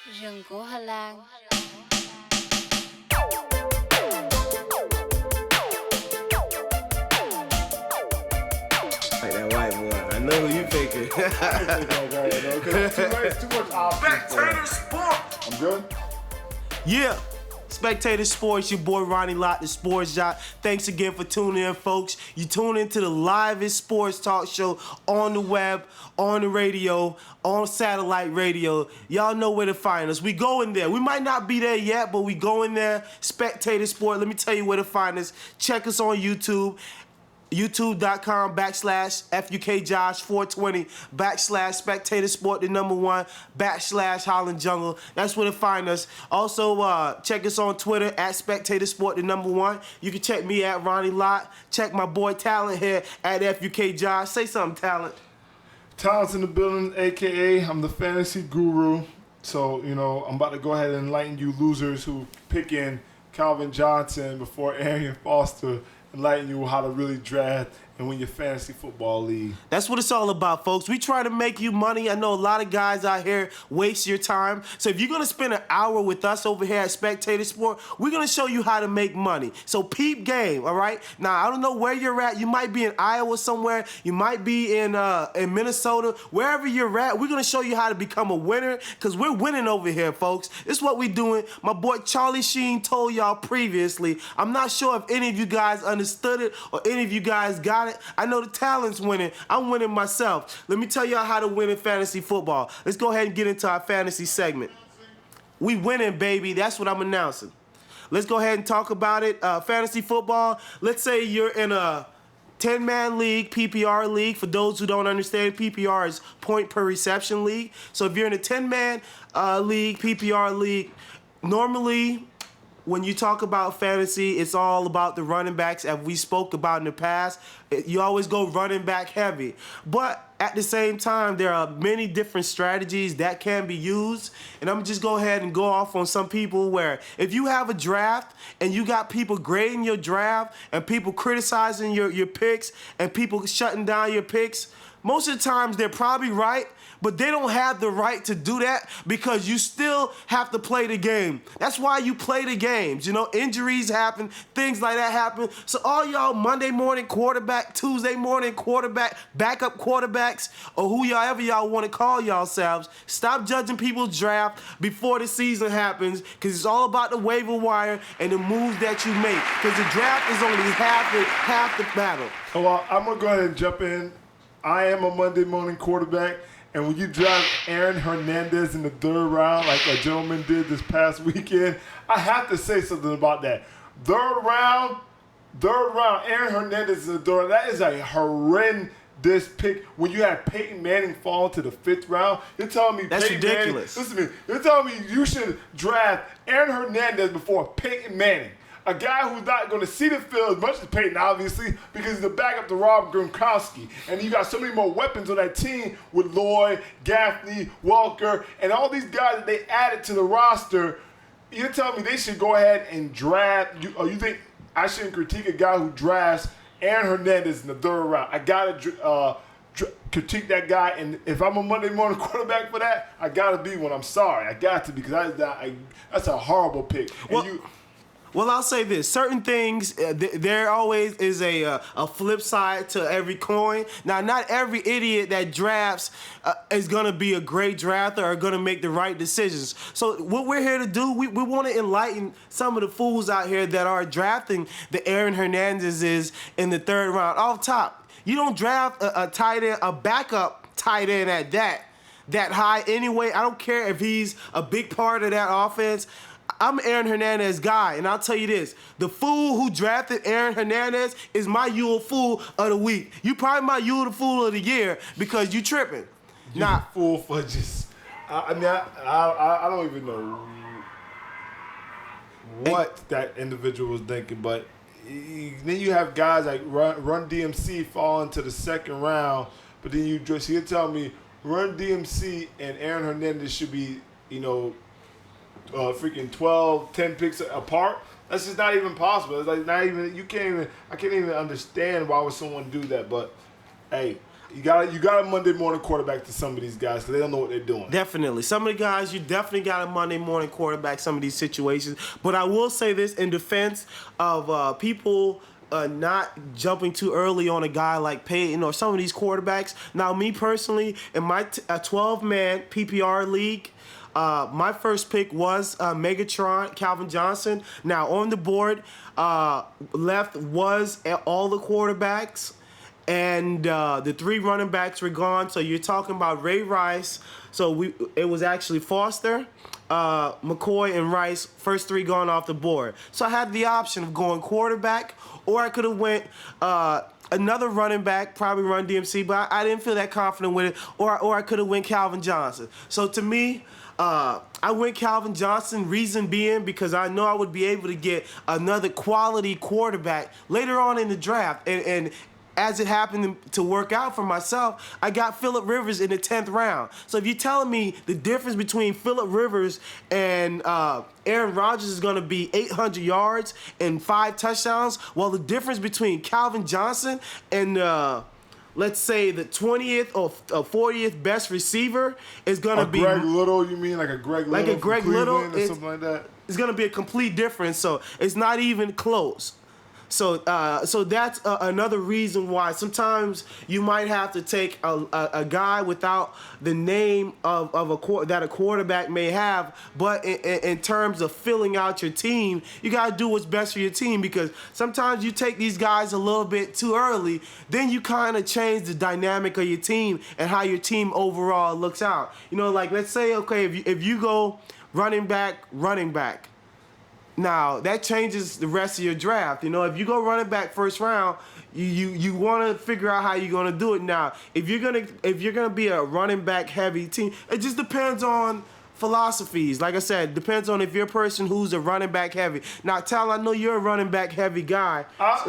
Rừng của Hà Lan. Like that white boy. I know who you picking. I ain't thinking that guy, though, 'cause too much options. Spectator Sport. I'm good. Yeah. Spectator Sports, your boy Ronnie Lott, the sports jock. Thanks again for tuning in, folks. You tune into the livest sports talk show on the web, on the radio, on satellite radio. Y'all know where to find us. We go in there. We might not be there yet, but we go in there. Spectator Sport. Let me tell you where to find us. Check us on YouTube. YouTube.com/FUKJosh420 /Spectator Sport, the number one /Holland Jungle. That's where to find us. Also, check us on Twitter @Spectator Sport, the number one. You can check me at Ronnie Lott. Check my boy Talent here at FUKJosh. Say something, Talent. Talent's in the building, a.k.a. I'm the fantasy guru. So, I'm about to go ahead and enlighten you losers who pick in Calvin Johnson before Arian Foster, enlighten you how to really draft and win your fantasy football league. That's what it's all about, folks. We try to make you money. I know a lot of guys out here waste your time. So if you're going to spend an hour with us over here at Spectator Sport, we're going to show you how to make money. So peep game, all right? Now, I don't know where you're at. You might be in Iowa somewhere. You might be in Minnesota. Wherever you're at, we're going to show you how to become a winner because we're winning over here, folks. This is what we're doing. My boy Charlie Sheen told y'all previously. I'm not sure if any of you guys understood it or any of you guys got it. I know the talent's winning. I'm winning myself. Let me tell y'all how to win in fantasy football. Let's go ahead and get into our fantasy segment. We winning, baby. That's what I'm announcing. Let's go ahead and talk about it. Fantasy football. Let's say you're in a 10-man league, PPR league. For those who don't understand, PPR is point per reception league. So if you're in a 10-man league, PPR league, normally when you talk about fantasy, it's all about the running backs, as we spoke about in the past. You always go running back heavy. But at the same time, there are many different strategies that can be used. And I'm just go ahead and go off on some people where if you have a draft and you got people grading your draft and people criticizing your picks and people shutting down your picks, most of the times they're probably right, but they don't have the right to do that because you still have to play the game. That's why you play the games. Injuries happen, things like that happen. So all y'all Monday morning quarterback, Tuesday morning quarterback, backup quarterbacks, or whoever y'all want to call yourselves, stop judging people's draft before the season happens because it's all about the waiver wire and the moves that you make because the draft is only half the battle. Well, I'm going to go ahead and jump in. I am a Monday morning quarterback. And when you draft Aaron Hernandez in the third round, like a gentleman did this past weekend, I have to say something about that. Third round, Aaron Hernandez in the third round. That is a horrendous pick. When you have Peyton Manning fall to the fifth round, you're telling me that's Peyton ridiculous. Manning, listen to me. You're telling me you should draft Aaron Hernandez before Peyton Manning. A guy who's not going to see the field as much as Peyton, obviously, because he's the backup to Rob Gronkowski. And you got so many more weapons on that team with Lloyd, Gaffney, Welker, and all these guys that they added to the roster. You're telling me they should go ahead and draft? You think I shouldn't critique a guy who drafts Aaron Hernandez in the third round? I got to critique that guy. And if I'm a Monday morning quarterback for that, I got to be one. I'm sorry. I got to because that's a horrible pick. Well, I'll say this. Certain things, there always is a flip side to every coin. Now, not every idiot that drafts is going to be a great drafter or going to make the right decisions. So what we're here to do, we want to enlighten some of the fools out here that are drafting the Aaron Hernandezes in the third round. Off top, you don't draft a tight end, a backup tight end at that high anyway. I don't care if he's a big part of that offense. I'm an Aaron Hernandez guy, and I'll tell you this. The fool who drafted Aaron Hernandez is my Yule Fool of the week. You probably my Yule Fool of the year because you tripping. Fool for just... I don't even know what that individual was thinking, but then you have guys like Run DMC fall into the second round, but then you're telling me Run DMC and Aaron Hernandez should be, freaking 10 picks apart. That's just not even possible. It's like not even I can't even understand why would someone do that. But hey, You got a Monday morning quarterback to some of these guys because they don't know what they're doing. Definitely. Some of the guys, you definitely got a Monday morning quarterback, some of these situations. But I will say this in defense of people not jumping too early on a guy like Peyton or some of these quarterbacks. Now, me personally, in my 12-man PPR league, my first pick was Megatron, Calvin Johnson. Now, on the board, left was all the quarterbacks. And the 3 running backs were gone. So you're talking about Ray Rice. So it was actually Foster, McCoy, and Rice, first 3 gone off the board. So I had the option of going quarterback, or I could have went another running back, probably Run DMC, but I didn't feel that confident with it. Or I could have went Calvin Johnson. So to me, I went Calvin Johnson, reason being because I know I would be able to get another quality quarterback later on in the draft. And as it happened to work out for myself, I got Phillip Rivers in the 10th round. So if you're telling me the difference between Phillip Rivers and Aaron Rodgers is going to be 800 yards and 5 touchdowns, well, the difference between Calvin Johnson and let's say the 20th or 40th best receiver is going to be Greg Little. You mean like a Greg Little? Like a Greg Little or something like that. It's going to be a complete difference. So it's not even close. So that's another reason why sometimes you might have to take a guy without the name of that a quarterback may have, but in terms of filling out your team, you got to do what's best for your team, because sometimes you take these guys a little bit too early, then you kind of change the dynamic of your team and how your team overall looks out. You know, like let's say, okay, if you go running back. Now, that changes the rest of your draft. You know, if you go running back first round, you want to figure out how you're going to do it. Now, if you're going to be a running back heavy team, it just depends on philosophies. Like I said, depends on if you're a person who's a running back heavy. Now, Tal, I know you're a running back heavy guy.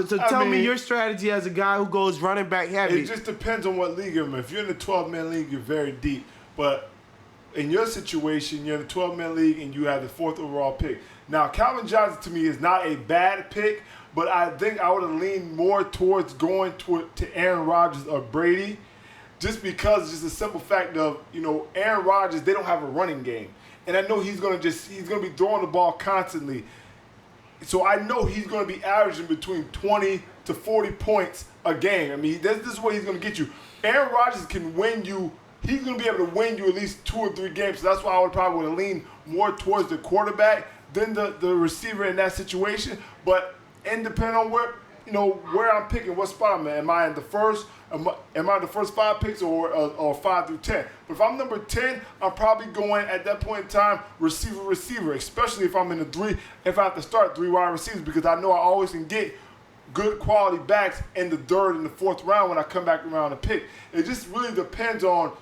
So tell me your strategy as a guy who goes running back heavy. It just depends on what league you're in. If you're in the 12-man league, you're very deep. But in your situation, you're in the 12-man league and you have the 4th overall pick. Now, Calvin Johnson to me is not a bad pick, but I think I would have leaned more towards going to Aaron Rodgers or Brady, just because just the simple fact of, you know, Aaron Rodgers, they don't have a running game. And I know he's gonna be throwing the ball constantly. So I know he's gonna be averaging between 20 to 40 points a game. I mean, this is what he's gonna get you. Aaron Rodgers can win you. He's going to be able to win you at least 2 or 3 games. So that's why I would probably lean more towards the quarterback than the receiver in that situation. But depending on where I'm picking, what spot I'm at. Am I in the first? Am I in the first 5 picks or 5 through 10? But if I'm number 10, I'm probably going at that point in time receiver, especially if I'm in the 3. If I have to start 3 wide receivers, because I know I always can get good quality backs in the 3rd and the 4th round when I come back around to pick. It just really depends on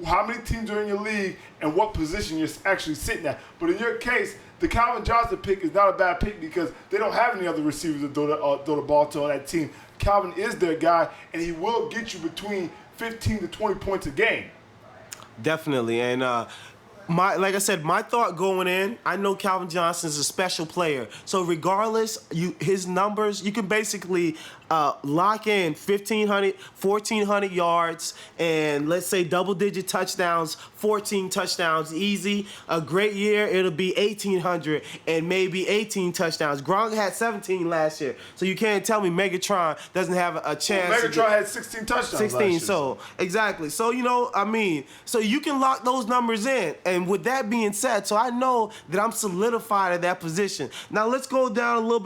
how many teams are in your league and what position you're actually sitting at. But in your case, the Calvin Johnson pick is not a bad pick because they don't have any other receivers to throw the ball to on that team. Calvin is their guy, and he will get you between 15 to 20 points a game. Definitely. And like I said, my thought going in, I know Calvin Johnson is a special player. So regardless, his numbers, you can basically lock in 1,500, 1,400 yards, and let's say double-digit touchdowns, 14 touchdowns easy. A great year, it'll be 1,800 and maybe 18 touchdowns. Gronk had 17 last year, so you can't tell me Megatron doesn't have a chance. Well, Megatron had 16 touchdowns 16, last year. so exactly. So, you know, I mean, so you can lock those numbers in. And with that being said, so I know that I'm solidified at that position. Now let's go down a little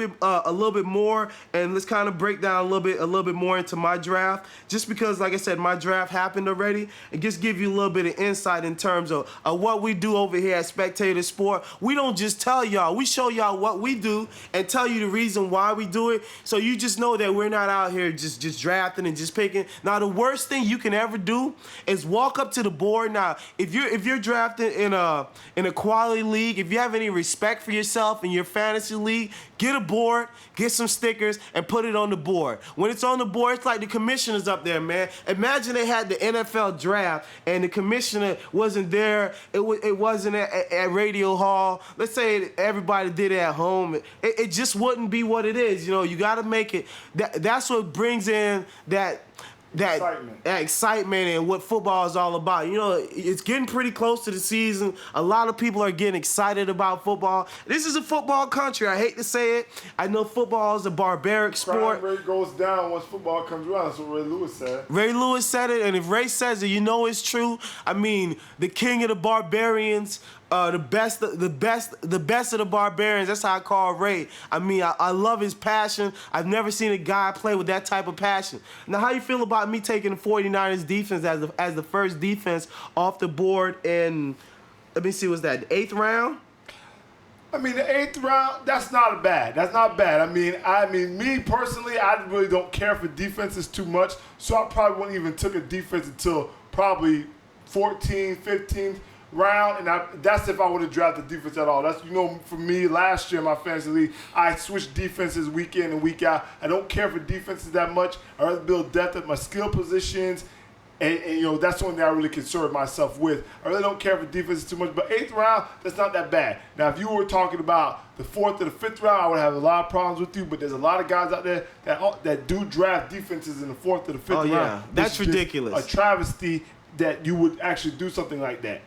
bit more, and let's kind of break down a little bit more into my draft. Just because, like I said, my draft happened already, and just give you a little bit of insight in terms of what we do over here at Spectator Sport. We don't just tell y'all, we show y'all what we do and tell you the reason why we do it. So you just know that we're not out here just drafting and just picking. Now the worst thing you can ever do is walk up to the board. Now if you're drafting in a quality league, if you have any respect for yourself in your fantasy league, get a board, get some stickers, and put it on the board. When it's on the board, it's like the commissioner's up there, man. Imagine they had the NFL draft and the commissioner wasn't there. It wasn't at Radio Hall. Let's say everybody did it at home. It just wouldn't be what it is. You know, you got to make it. That's what brings in that that excitement and what football is all about. You know, it's getting pretty close to the season. A lot of people are getting excited about football. This is a football country. I hate to say it. I know football is a barbaric sport. Crime rate goes down once football comes around. That's what Ray Lewis said. Ray Lewis said it, and if Ray says it, you know it's true. I mean, the king of the barbarians, the best of the barbarians. That's how I call Ray. I mean, I love his passion. I've never seen a guy play with that type of passion. Now, how you feel about me taking the 49ers defense as the first defense off the board in, let me see, was that the 8th round? I mean, the 8th round, that's not bad. That's not bad. I mean, me personally, I really don't care for defenses too much, so I probably wouldn't even took a defense until probably 14th, 15th round, and that's if I would have drafted defense at all. That's, you know, for me, last year in my fantasy league, I switched defenses week in and week out. I don't care for defenses that much. I rather build depth at my skill positions, and you know, that's the one thing I really concern myself with. I really don't care for defenses too much, but 8th round, that's not that bad. Now, if you were talking about the 4th or the 5th round, I would have a lot of problems with you, but there's a lot of guys out there that do draft defenses in the 4th or the 5th round. Yeah, that's ridiculous. A travesty that you would actually do something like that.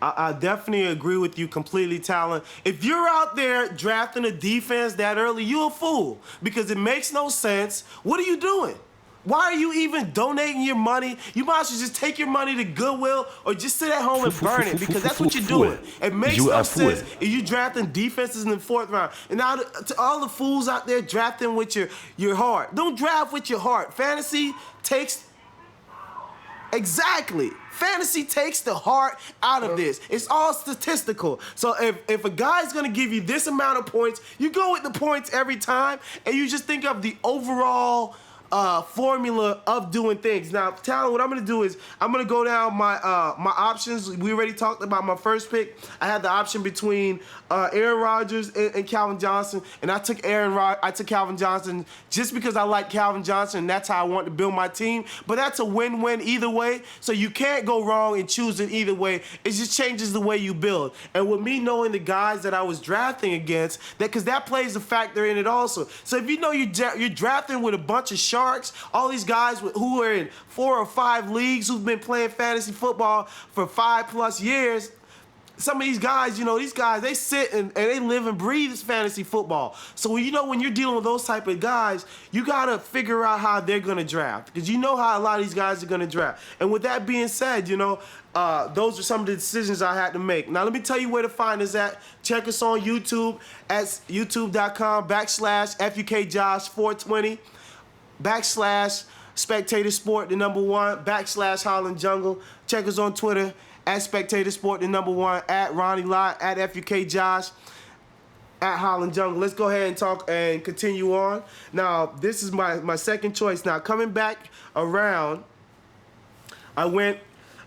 I definitely agree with you completely, Talon. If you're out there drafting a defense that early, you're a fool because it makes no sense. What are you doing? Why are you even donating your money? You might as well just take your money to Goodwill or just sit at home and burn it because that's what you're doing. It makes no sense if you're drafting defenses in the 4th round. And now to all the fools out there drafting with your heart, don't draft with your heart. Fantasy takes the heart out of this. It's all statistical. So if a guy's going to give you this amount of points, you go with the points every time, and you just think of the overall formula of doing things. Now, Talon, what I'm going to do is I'm going to go down my options. We already talked about my first pick. I had the option between Aaron Rodgers and Calvin Johnson, and I took Calvin Johnson just because I like Calvin Johnson, and that's how I want to build my team. But that's a win-win either way, so you can't go wrong in choosing either way. It just changes the way you build. And with me knowing the guys that I was drafting against, because that plays a factor in it also. So if you know you're drafting with a bunch of sharks, all these guys who are in 4 or 5 leagues who've been playing fantasy football for 5+ years, some of these guys, you know, they sit and they live and breathe fantasy football. So when you're dealing with those type of guys, you got to figure out how they're going to draft because you know how a lot of these guys are going to draft. And with that being said, you know, those are some of the decisions I had to make. Now, let me tell you where to find us at. Check us on YouTube at youtube.com/FUKJosh420. /Spectator Sport, the #1, /Holland Jungle. Check us on Twitter at Spectator Sport, the #1, at Ronnie Lott, at FUK Josh, at Holland Jungle. Let's go ahead and talk and continue on. Now, this is my second choice. Now, coming back around, I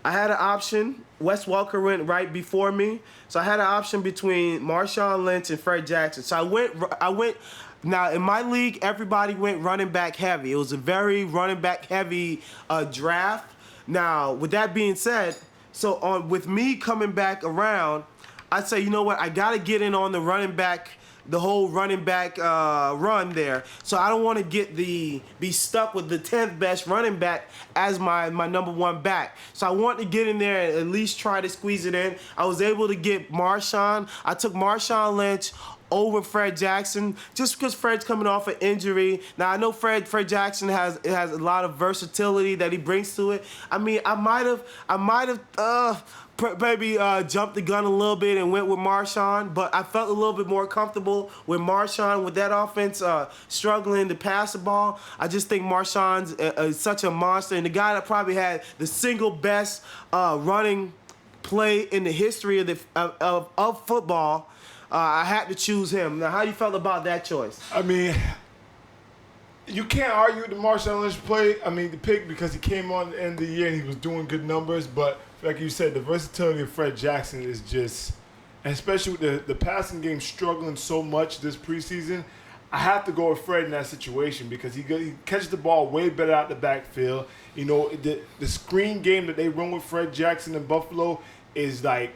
had an option. Wes Welker went right before me. So I had an option between Marshawn Lynch and Fred Jackson. So I went. Now, in my league, everybody went running back heavy. It was a very running back heavy draft. Now, with that being said, with me coming back around, I'd say, you know what, I got to get in on the whole running back run there. So I don't want to be stuck with the 10th best running back as my #1 back. So I want to get in there and at least try to squeeze it in. I was able to get Marshawn. I took Marshawn Lynch over Fred Jackson just because Fred's coming off an injury. Now I know Fred Jackson has a lot of versatility that he brings to it. I mean, I might have maybe jumped the gun a little bit and went with Marshawn, but I felt a little bit more comfortable with Marshawn with that offense struggling to pass the ball. I just think Marshawn's such a monster and the guy that probably had the single best running play in the history of football. I had to choose him. Now, how you felt about that choice? I mean, you can't argue with the Marshawn Lynch the pick, because he came on at the end of the year and he was doing good numbers. But like you said, the versatility of Fred Jackson is just, and especially with the passing game struggling so much this preseason, I have to go with Fred in that situation because he catches the ball way better out the backfield. You know, the screen game that they run with Fred Jackson in Buffalo is like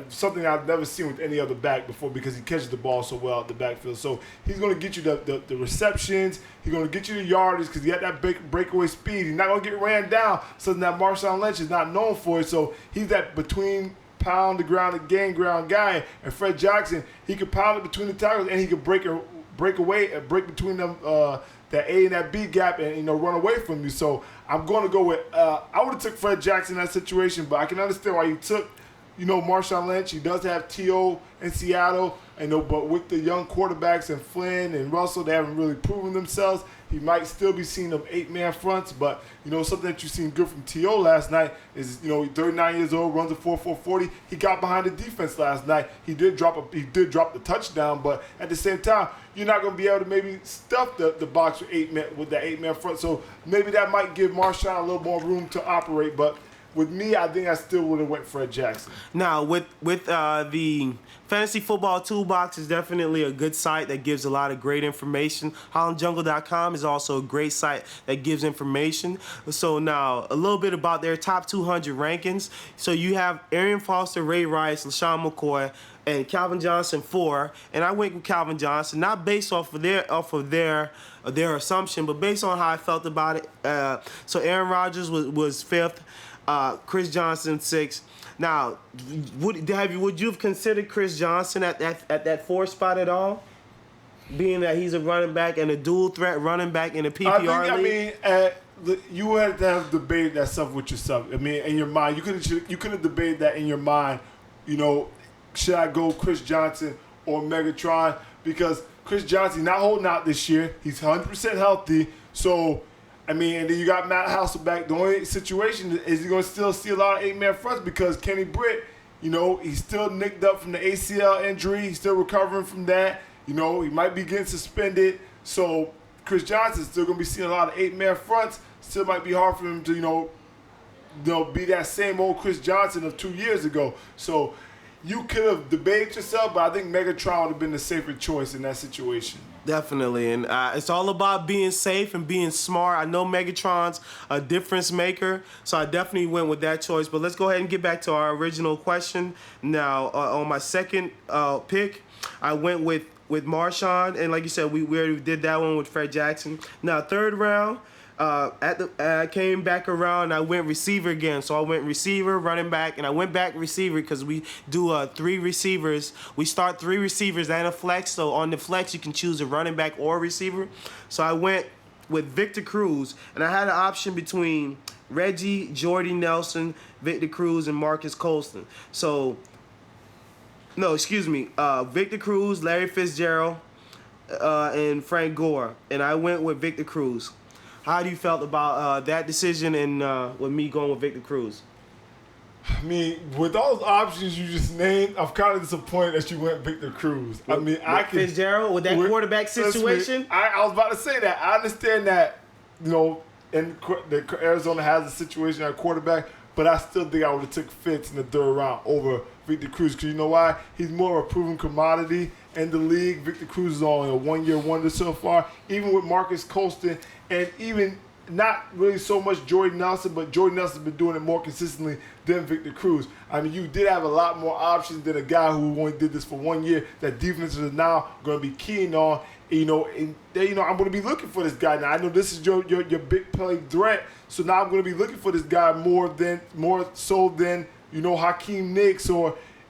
something I've never seen with any other back before because he catches the ball so well at the backfield. So he's going to get you the receptions. He's going to get you the yardage because he got that breakaway speed. He's not going to get ran down, something that Marshawn Lynch is not known for. So he's that between pound the ground and gain ground guy. And Fred Jackson, he could pound it between the tackles and he could break between them that A and that B gap and run away from you. So I'm going to go with I would have took Fred Jackson in that situation, but I can understand why you took Marshawn Lynch. He does have T.O. in Seattle, but with the young quarterbacks and Flynn and Russell, they haven't really proven themselves. He might still be seeing them 8-man fronts, but something that you've seen good from T.O. last night is he's 39 years old, runs a 4.40. He got behind the defense last night. He did drop the touchdown, but at the same time, you're not going to be able to maybe stuff the box with that 8-man front. So maybe that might give Marshawn a little more room to operate, but with me, I think I still would have went Fred Jackson. Now, with the Fantasy Football Toolbox is definitely a good site that gives a lot of great information. HollandJungle.com is also a great site that gives information. So now, a little bit about their top 200 rankings. So you have Arian Foster, Ray Rice, LaShawn McCoy, and Calvin Johnson 4. And I went with Calvin Johnson, not based off of their assumption, but based on how I felt about it. So Aaron Rodgers was 5th. Chris Johnson 6th. Now, would you have considered Chris Johnson at that 4th spot at all? Being that he's a running back and a dual threat running back in a PPR league? You had to have debated that stuff with yourself. I mean, in your mind, you could have debated that in your mind. Should I go Chris Johnson or Megatron? Because Chris Johnson not holding out this year. He's 100% healthy. So, and then you got Matt Hasselbeck. The only situation is you're going to still see a lot of 8-man fronts because Kenny Britt, he's still nicked up from the ACL injury. He's still recovering from that. He might be getting suspended. So Chris Johnson's still going to be seeing a lot of 8-man fronts. Still might be hard for him to, be that same old Chris Johnson of 2 years ago. So you could have debated yourself, but I think Megatron would have been the safer choice in that situation. Definitely, and it's all about being safe and being smart. I know Megatron's a difference maker, so I definitely went with that choice. But let's go ahead and get back to our original question. Now, on my second pick, I went with Marshawn, and like you said, we already did that one with Fred Jackson. Now, third round, I came back around and I went receiver again. So I went receiver, running back, and I went back receiver because we do 3 receivers. We start 3 receivers and a flex. So on the flex, you can choose a running back or a receiver. So I went with Victor Cruz, and I had an option between Reggie, Jordy Nelson, Victor Cruz, and Marcus Colston. So, Victor Cruz, Larry Fitzgerald, and Frank Gore. And I went with Victor Cruz. How do you felt about that decision and with me going with Victor Cruz? With all those options you just named, I'm kind of disappointed that you went Victor Cruz. Fitzgerald with that quarterback situation. I was about to say that. I understand that, Arizona has a situation at quarterback, but I still think I would have took Fitz in the 3rd round over Victor Cruz because you know why? He's more of a proven commodity in the league. Victor Cruz is only a 1-year wonder so far. Even with Marcus Colston and even not really so much Jordy Nelson, but Jordy Nelson's been doing it more consistently than Victor Cruz. You did have a lot more options than a guy who only did this for 1 year that defenses are now going to be keen on. I'm going to be looking for this guy now. I know this is your big play threat, so now I'm going to be looking for this guy more so than Hakeem Nicks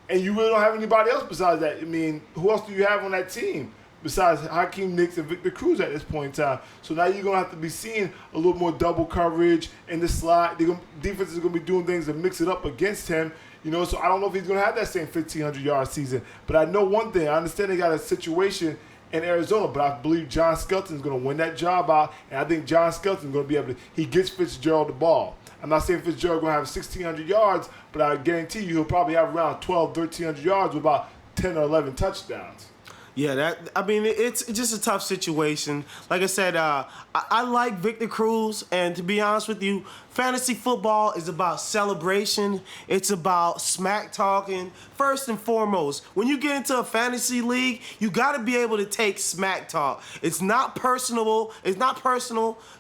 and you really don't have anybody else besides that. Who else do you have on that team besides Hakeem Nicks and Victor Cruz at this point in time? So now you're going to have to be seeing a little more double coverage in the slot. Defense is going to be doing things to mix it up against him. So I don't know if he's going to have that same 1,500-yard season. But I know one thing. I understand they got a situation in Arizona, but I believe John Skelton is going to win that job out, and I think John Skelton is going to be able to – he gets Fitzgerald the ball. I'm not saying Fitzgerald going to have 1,600 yards, but I guarantee you he'll probably have around 1,300 yards with about 10 or 11 touchdowns. Yeah, it's just a tough situation. Like I said, I like Victor Cruz, and to be honest with you, fantasy football is about celebration. It's about smack talking. First and foremost, when you get into a fantasy league, you got to be able to take smack talk. It's not personal.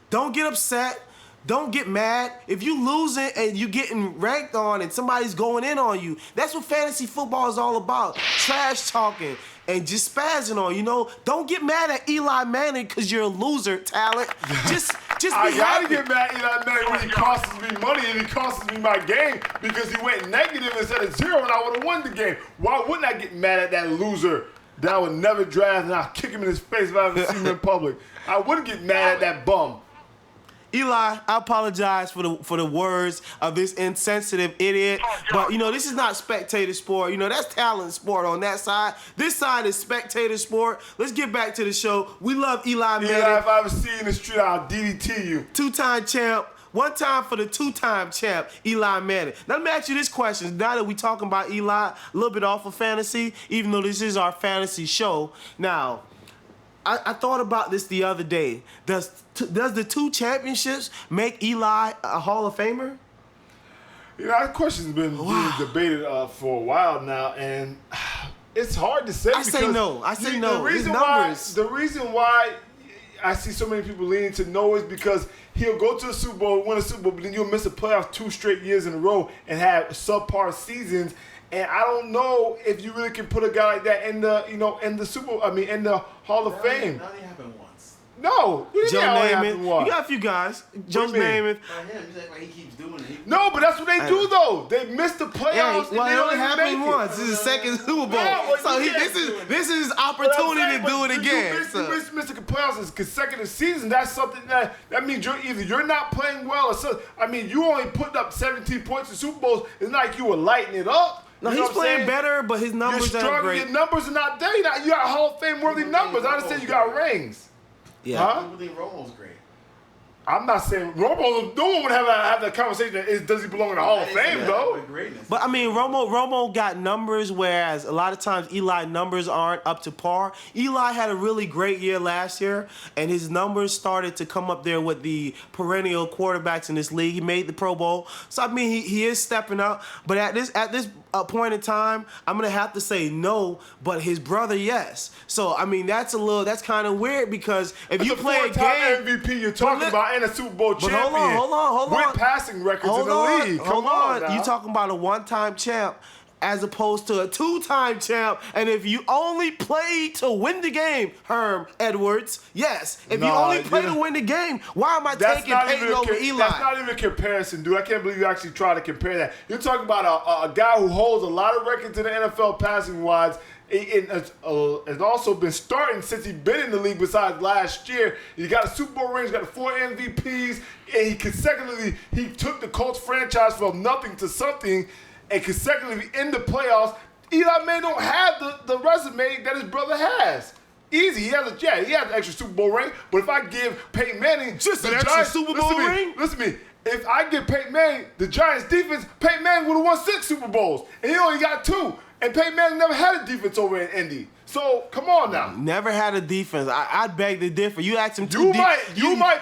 Don't get upset. Don't get mad. If you losing and you getting ranked on and somebody's going in on you, that's what fantasy football is all about. Trash talking and just spazzing on, you know. Don't get mad at Eli Manning because you're a loser, talent. Just be I gotta happy. get mad at Eli Manning when he costs me money and he costs me my game because he went negative instead of 0 and I would have won the game. Why wouldn't I get mad at that loser that I would never draft and I'll kick him in his face if I ever see him in public? I wouldn't get mad at that bum. Eli, I apologize for the words of this insensitive idiot, but you know this is not spectator sport. You know that's talent sport on that side. This side is spectator sport. Let's get back to the show. We love Eli Manning. Eli, if I ever see you in the street, I'll DDT you. Two-time champ. One time for the two-time champ, Eli Manning. Now, let me ask you this question. Now that we're talking about Eli, a little bit off of fantasy, even though this is our fantasy show. Now, I thought about this the other day. Does the 2 championships make Eli a Hall of Famer? You know, that question's been being debated for a while now, and it's hard to say. I say no. The reason why I see so many people leaning to no is because he'll go to the Super Bowl, win a Super Bowl, but then you'll miss the playoffs 2 straight years in a row and have subpar seasons. And I don't know if you really can put a guy like that in the, in the Hall of Fame. That only happened once. No, Joe Namath. You got a few guys. Joe Namath. By him, he's like he keeps doing it. No, but that's what they do though. They miss the playoffs. Yeah, well, and it they only don't happened even make it. once. This is his second Super Bowl. Yeah, well, So this is his opportunity to do it again. You miss the playoffs in consecutive seasons. That's something that means you're not playing well or something. I mean, you only put up 17 points in Super Bowls. It's not like you were lighting it up. No, You know he's what I'm playing saying? better, but his numbers You're aren't struggling. great. Your numbers are not there. You got Hall of Fame worthy numbers. I understand you got rings. Yeah. Huh? People think Romo's great. I'm not saying Romo. No one would have that conversation. Does he belong in the Hall of Fame though? But I mean, Romo got numbers, whereas a lot of times Eli numbers aren't up to par. Eli had a really great year last year, and his numbers started to come up there with the perennial quarterbacks in this league. He made the Pro Bowl, so I mean he is stepping up. But at this point in time, I'm gonna have to say no. But his brother, yes. So I mean that's kind of weird because if you play a game, MVP you're talking about and a Super Bowl champion. Hold on. With passing records in the league. Come on now. You talking about a one-time champ as opposed to a 2-time champ, and if you only play to win the game, Herm Edwards, yes. If you only play to win the game, why am I taking Peyton over Eli? That's not even a comparison, dude. I can't believe you actually try to compare that. You're talking about a guy who holds a lot of records in the NFL passing-wise. It's also been starting since he's been in the league besides last year. He got a Super Bowl ring, he's got 4 MVPs, and he took the Colts franchise from nothing to something and consecutively in the playoffs. Eli Manning don't have the resume that his brother has. Easy, he has an extra Super Bowl ring, but if I give Peyton Manning just an extra Super Bowl ring? Listen to me. If I give Peyton Manning the Giants defense, Peyton Manning would have won 6 Super Bowls, and he only got 2. And Peyton Manning never had a defense over in Indy. So, come on now. Never had a defense. I'd beg to differ. You asked him You might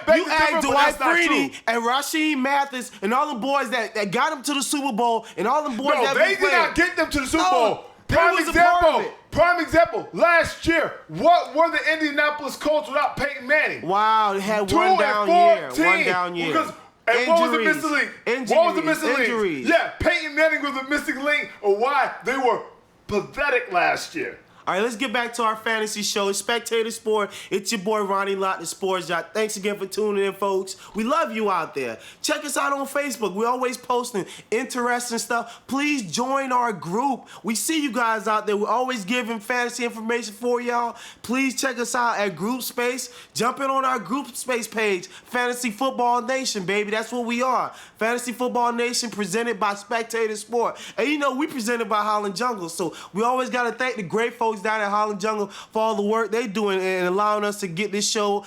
beg to differ, but Dwight that's not Freeney true. and Rasheem Mathis and all the boys that got him to the Super Bowl and all the boys that they been did not playing. get them to the Super No, Bowl. they was a part of it. Prime example. Last year, what were the Indianapolis Colts without Peyton Manning? Wow, they had 2 one down and 14. year. One down year. Because, and what was the missing link? What was the missing link? Injuries. Yeah, Peyton Manning was the missing link of why they were pathetic last year. All right, let's get back to our fantasy show. It's Spectator Sport. It's your boy, Ronnie Lott, the Sports Jock. Thanks again for tuning in, folks. We love you out there. Check us out on Facebook. We're always posting interesting stuff. Please join our group. We see you guys out there. We're always giving fantasy information for y'all. Please check us out at Group Space. Jump in on our Group Space page, Fantasy Football Nation, baby. That's what we are. Fantasy Football Nation presented by Spectator Sport. And you know, we presented by Holland Jungle. So we always got to thank the great folks down at Holland Jungle for all the work they doing and allowing us to get this show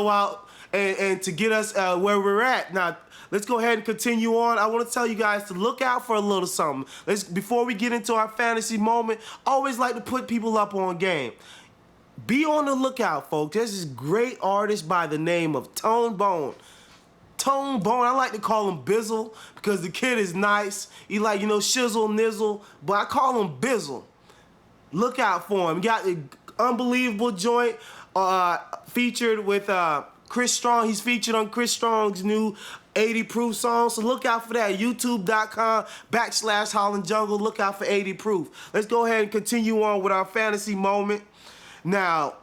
out and to get us where we're at. Now, let's go ahead and continue on. I want to tell you guys to look out for a little something. Before we get into our fantasy moment, I always like to put people up on game. Be on the lookout, folks. There's this great artist by the name of Tone Bone. Tone Bone, I like to call him Bizzle because the kid is nice. He like, shizzle, nizzle, but I call him Bizzle. Look out for him. He got an unbelievable joint featured with Chris Strong. He's featured on Chris Strong's new 80 Proof song. So look out for that. YouTube.com/Holland Jungle. Look out for 80 Proof. Let's go ahead and continue on with our fantasy moment. Now,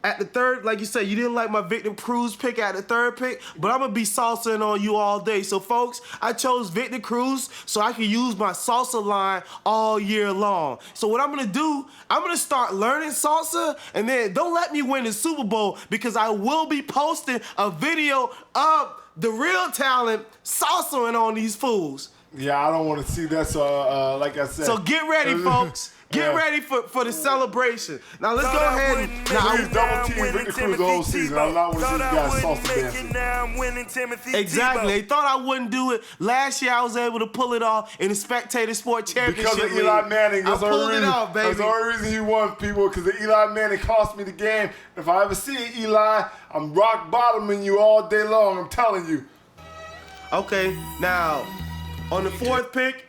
at the third, like you said, you didn't like my Victor Cruz pick at the third pick, but I'm going to be salsaing on you all day. So, folks, I chose Victor Cruz so I can use my salsa line all year long. So what I'm going to do, I'm going to start learning salsa, and then don't let me win the Super Bowl because I will be posting a video of the real talent salsaing on these fools. Yeah, I don't want to see that. So, like I said. So get ready, folks. Get ready for the celebration. Now let's go ahead and please double team Victor Cruz the whole season. I'm not one of these guys salsa dancing. Exactly. They thought I wouldn't do it. Last year I was able to pull it off in the Spectator Sport Championship because of Eli Manning. I pulled it off, baby. That's the only reason he won, people, because Eli Manning cost me the game. If I ever see Eli, I'm rock bottoming you all day long. I'm telling you. Okay, now on the fourth pick,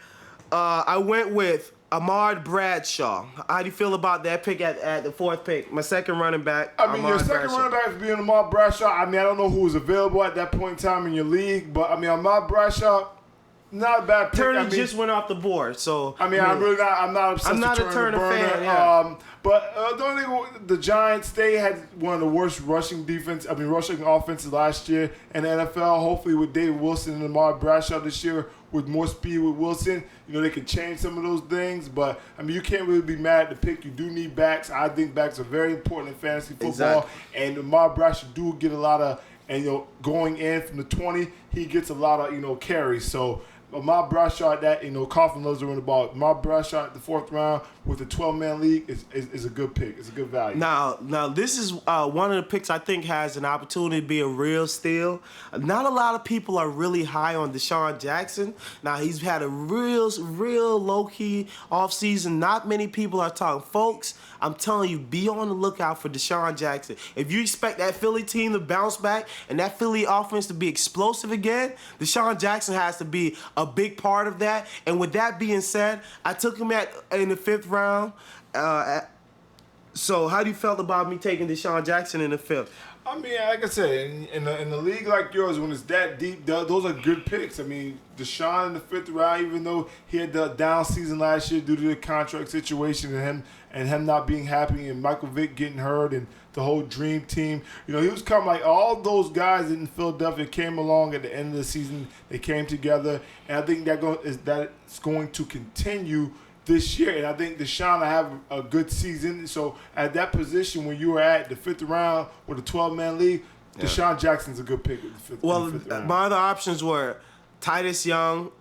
I went with Ahmad Bradshaw. How do you feel about that pick at the fourth pick? My second running back. I mean, Ahmad your second Bradshaw. running back is being Ahmad Bradshaw. I mean, I don't know who was available at that point in time in your league, but I mean, Ahmad Bradshaw, not a bad pick. Turner just went off the board, so I mean, I'm not obsessed I'm not with a Turner Burner. fan. Yeah. But the only thing, the Giants, they had one of the worst rushing offenses last year in the NFL. Hopefully, with David Wilson and Ahmad Bradshaw this year, with more speed with Wilson, they can change some of those things. But I mean, you can't really be mad at the pick. You do need backs. I think backs are very important in fantasy football. Exactly. And Ahmad Bradshaw do get a lot of, and going in from the 20, he gets a lot of carries. So Ahmad Bradshaw at that, Coughlin loves to run the ball. Ahmad Bradshaw at the fourth round with the 12-man league is a good pick. It's a good value. Now this is one of the picks I think has an opportunity to be a real steal. Not a lot of people are really high on Deshaun Jackson. Now, he's had a real low-key offseason. Not many people are talking. Folks, I'm telling you, be on the lookout for Deshaun Jackson. If you expect that Philly team to bounce back and that Philly offense to be explosive again, Deshaun Jackson has to be a big part of that. And with that being said, I took him in the fifth round. So how do you felt about me taking Deshaun Jackson in the fifth? I mean, like I said, in a league like yours, when it's that deep, those are good picks. I mean, Deshaun in the fifth round, even though he had the down season last year due to the contract situation and him not being happy and Michael Vick getting hurt and the whole dream team. He was coming like all those guys in Philadelphia came along at the end of the season. They came together, and I think that's going to continue this year, and I think Deshaun will have a good season. So at that position, when you were at the fifth round with a 12-man league, Deshaun Jackson's a good pick with the fifth round. My other options were Titus Young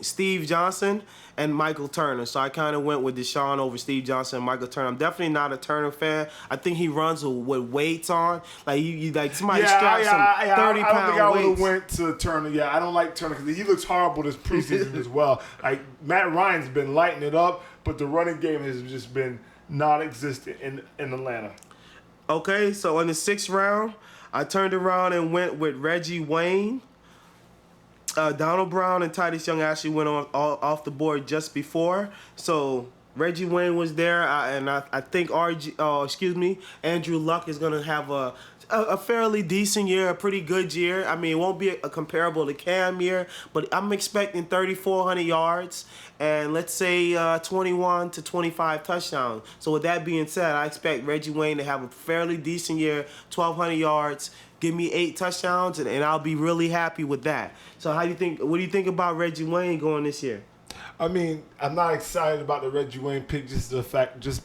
Steve Johnson and Michael Turner. So I kind of went with Deshaun over Steve Johnson and Michael Turner. I'm definitely not a Turner fan. I think he runs with weights on. Like somebody straps some 30-pound weights. I don't think I would have went to Turner. Yeah, I don't like Turner because he looks horrible this preseason as well. Like Matt Ryan's been lighting it up, but the running game has just been non-existent in Atlanta. Okay, so in the sixth round, I turned around and went with Reggie Wayne. Donald Brown and Titus Young actually went off the board just before. So Reggie Wayne was there, and I think Andrew Luck is going to have a fairly decent year, a pretty good year. I mean, it won't be a comparable to Cam year, but I'm expecting 3,400 yards and let's say 21 to 25 touchdowns. So with that being said, I expect Reggie Wayne to have a fairly decent year, 1,200 yards, give me 8 touchdowns, and I'll be really happy with that. So what do you think about Reggie Wayne going this year? I mean, I'm not excited about the Reggie Wayne pick just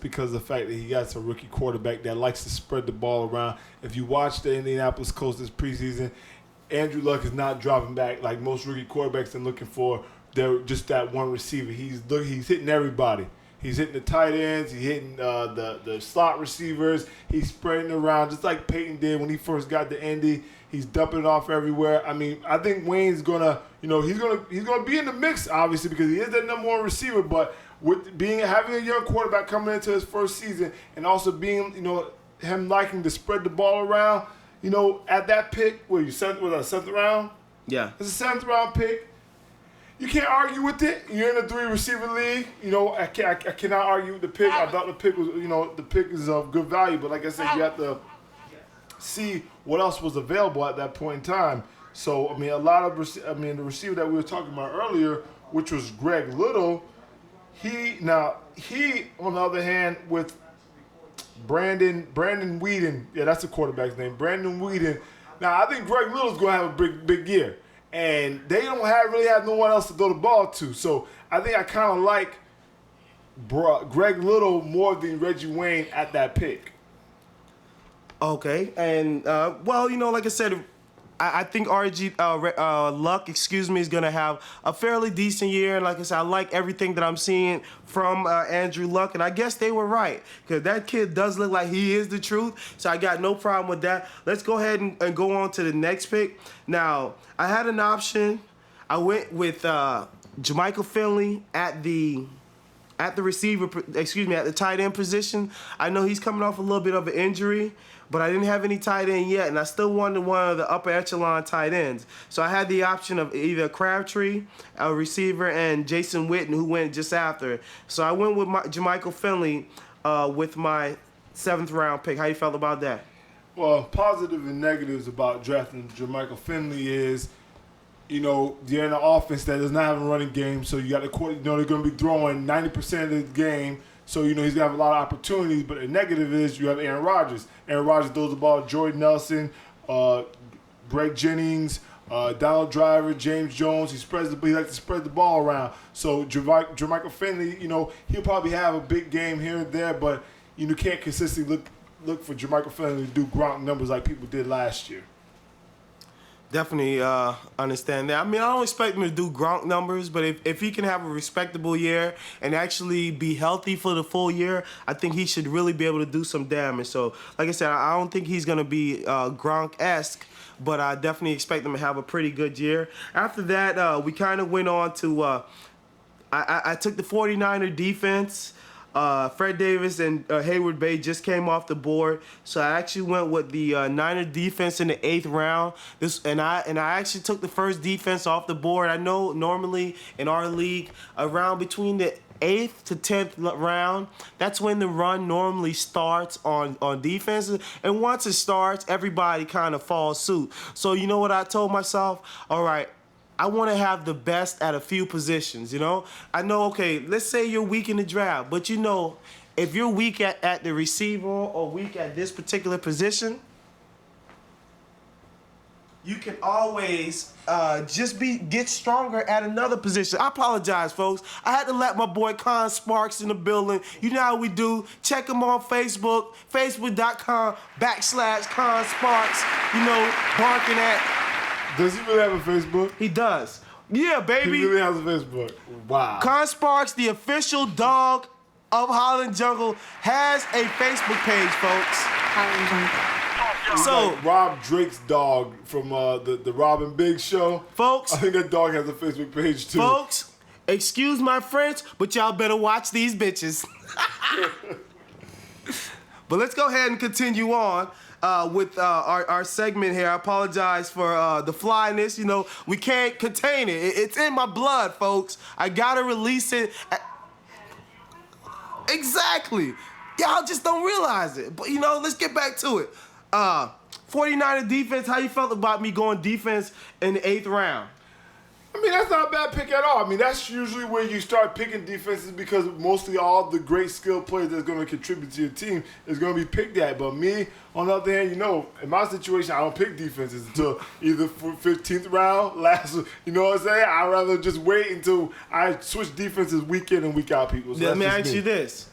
because of the fact that he got a rookie quarterback that likes to spread the ball around. If you watch the Indianapolis Colts this preseason, Andrew Luck is not dropping back like most rookie quarterbacks and looking for just that one receiver. He's hitting everybody. He's hitting the tight ends. He's hitting the slot receivers. He's spreading around just like Peyton did when he first got to Indy. He's dumping it off everywhere. I mean, I think Wayne's gonna, he's gonna be in the mix obviously because he is that number one receiver. But with having a young quarterback coming into his first season and also being, him liking to spread the ball around, at that pick, a seventh round? Yeah, it's a seventh round pick. You can't argue with it. You're in a 3-receiver league. I cannot argue with the pick. I thought the pick was, the pick is of good value. But like I said, you have to see what else was available at that point in time. So, I mean, a lot of, the receiver that we were talking about earlier, which was Greg Little, he, on the other hand, with Brandon Whedon, yeah, that's the quarterback's name, Brandon Whedon. Now, I think Greg Little's going to have a big year. And they don't really have no one else to throw the ball to. So, I think I kind of like Greg Little more than Reggie Wayne at that pick. Okay, and well, like I said, I think Luck, is going to have a fairly decent year. And like I said, I like everything that I'm seeing from Andrew Luck. And I guess they were right, because that kid does look like he is the truth. So I got no problem with that. Let's go ahead and go on to the next pick. Now, I had an option. I went with Jermichael Finley at the receiver, at the tight end position. I know he's coming off a little bit of an injury, but I didn't have any tight end yet, and I still wanted one of the upper echelon tight ends. So I had the option of either Crabtree, a receiver, and Jason Witten, who went just after. So I went with Jermichael Finley with my 7th round pick. How you felt about that? Well, positive and negatives about drafting Jermichael Finley is, you're in an offense that does not have a running game, so you got to, they're going to be throwing 90% of the game. So, he's going to have a lot of opportunities. But the negative is you have Aaron Rodgers. Aaron Rodgers throws the ball to Jordan Nelson, Greg Jennings, Donald Driver, James Jones. He likes to spread the ball around. So, Jermichael Finley, he'll probably have a big game here and there, but you can't consistently look for Jermichael Finley to do Gronk numbers like people did last year. Definitely understand that. I mean, I don't expect him to do Gronk numbers, but if he can have a respectable year and actually be healthy for the full year, I think he should really be able to do some damage. So, like I said, I don't think he's going to be Gronk-esque, but I definitely expect him to have a pretty good year. After that, we kind of went on to I took the 49er defense. Fred Davis and Hayward Bay just came off the board, so I actually went with the Niner defense in the 8th round. I actually took the first defense off the board. I know normally in our league, around between the 8th to 10th round, that's when the run normally starts on defenses. And once it starts, everybody kind of follows suit. So you know what I told myself? All right, I want to have the best at a few positions, I know, okay, let's say you're weak in the draft, but if you're weak at the receiver or weak at this particular position, you can always get stronger at another position. I apologize, folks. I had to let my boy Con Sparks in the building. You know how we do. Check him on Facebook, facebook.com/Con Sparks, barking at... Does he really have a Facebook? He does. Yeah, baby. He really has a Facebook. Wow. Con Sparks, the official dog of Holland Jungle, has a Facebook page, folks. Holland Jungle. So, like Rob Drake's dog from the Robin Big show. Folks. I think that dog has a Facebook page, too. Folks, excuse my French, but y'all better watch these bitches. But let's go ahead and continue on. With our segment here. I apologize for the flyness. We can't contain it. It's in my blood, folks. I gotta release it. Exactly. Y'all just don't realize it. But, let's get back to it. 49er defense, how you felt about me going defense in the 8th round? I mean, that's not a bad pick at all. I mean, that's usually where you start picking defenses because mostly all the great skilled players that's going to contribute to your team is going to be picked at. But me, on the other hand, in my situation, I don't pick defenses until either 15th round, you know what I'm saying? I'd rather just wait until I switch defenses week in and week out, people. So let me ask you this.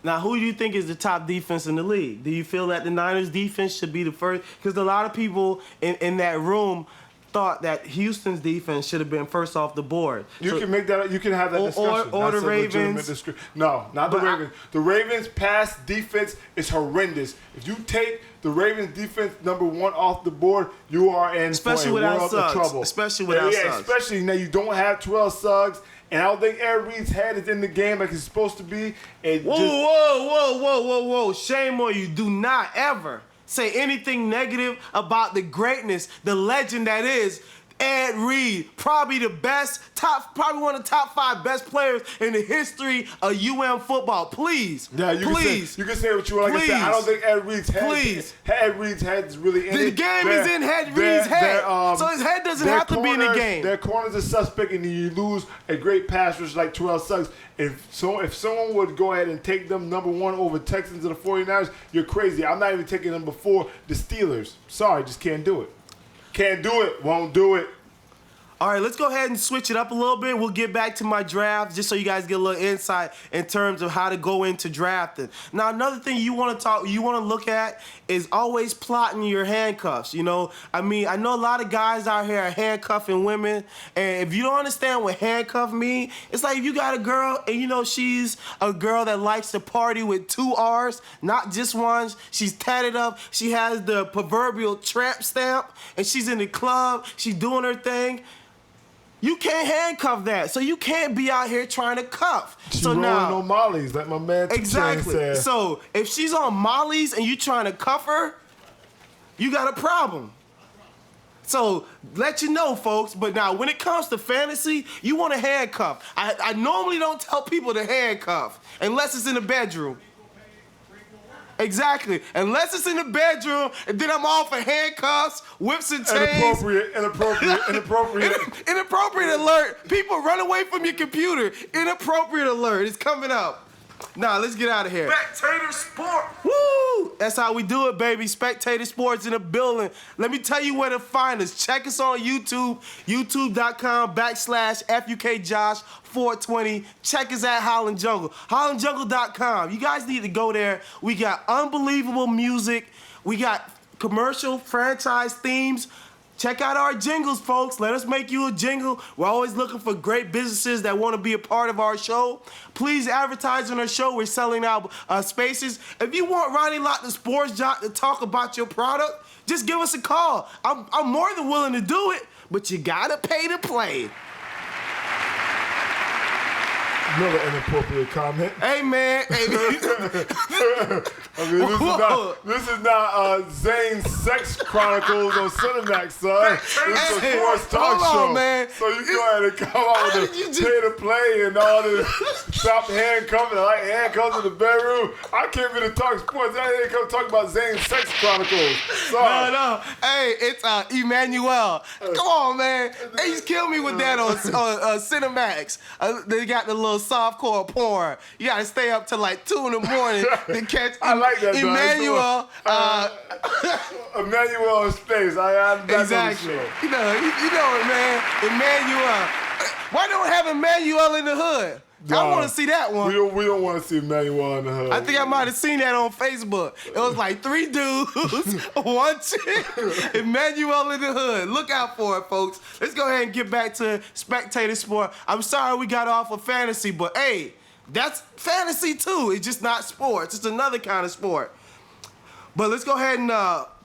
Now, who do you think is the top defense in the league? Do you feel that the Niners defense should be the first? Because a lot of people in that room thought that Houston's defense should have been first off the board. You can make that. You can have that discussion. Or the Ravens. No, not the Ravens. The Ravens' pass defense is horrendous. If you take the Ravens' defense number 1 off the board, you are in especially for a world without of trouble. Especially without Suggs. Especially now you don't have Terrell Suggs. And I don't think Aaron Reed's head is in the game like it's supposed to be. Whoa. Shame on you. Do not ever say anything negative about the greatness, the legend that is Ed Reed, probably probably one of the top 5 best players in the history of UM football. Please, Yeah, you can say what you want. Like I said, I don't think Ed Reed's head is really in the it. game is in Ed Reed's head, so his head doesn't have to be in the game. Their corners are suspect, and you lose a great pass rush like Terrell Suggs. If someone would go ahead and take them number 1 over Texans and the 49ers, you're crazy. I'm not even taking them before the Steelers. Sorry, just can't do it. Can't do it. Won't do it. All right, let's go ahead and switch it up a little bit. We'll get back to my draft just so you guys get a little insight in terms of how to go into drafting. Now, another thing you want to look at is always plotting your handcuffs. You know, I mean, I know a lot of guys out here are handcuffing women, and if you don't understand what handcuff mean, it's like if you got a girl and you know she's a girl that likes to party with 2 R's, not just one. She's tatted up. She has the proverbial tramp stamp, and she's in the club. She's doing her thing. You can't handcuff that, so you can't be out here trying to cuff. She's so now, on Molly's, like my man exactly. said. So if she's on Molly's and you trying to cuff her, you got a problem. So let you know, folks. But now, when it comes to fantasy, you want to handcuff. I normally don't tell people to handcuff unless it's in the bedroom. Exactly. Unless it's in the bedroom, and then I'm all for handcuffs, whips and chains. Inappropriate alert. People run away from your computer. Inappropriate alert. It's coming up. Nah, let's get out of here. Spectator sport. Woo! That's how we do it, baby. Spectator Sports in the building. Let me tell you where to find us. Check us on YouTube, youtube.com/FUKJosh420. Check us at Holland Jungle, hollandjungle.com. You guys need to go there. We got unbelievable music. We got commercial franchise themes. Check out our jingles, folks. Let us make you a jingle. We're always looking for great businesses that want to be a part of our show. Please advertise on our show. We're selling out spaces. If you want Ronnie Lott, the sports jock, to talk about your product, just give us a call. I'm more than willing to do it, but you got to pay to play. Another inappropriate comment. Hey, man. Hey, I mean, this is not Zane's Sex Chronicles on Cinemax, son. This is a sports talk show. On, man. So you go ahead and come out with the pay to play and all this. Stop handcuffing. I like handcuffs in the bedroom. I came here to talk sports. I didn't come talk about Zane's Sex Chronicles. Sorry. No. Hey, it's Emmanuel. Come on, man. They just killed me with that on Cinemax. They got the little softcore porn. You gotta stay up till like 2 in the morning to catch I like that, Emmanuel. Emmanuel in space. Exactly. You know it, man. Emmanuel. Why don't we have Emmanuel in the hood? I want to see that one. We don't want to see Emmanuel in the hood. I think I might have seen that on Facebook. It was like 3 dudes, 1 chick, Emmanuel in the hood. Look out for it, folks. Let's go ahead and get back to Spectator Sport. I'm sorry we got off of fantasy, but hey, that's fantasy too. It's just not sports. It's another kind of sport. But let's go ahead and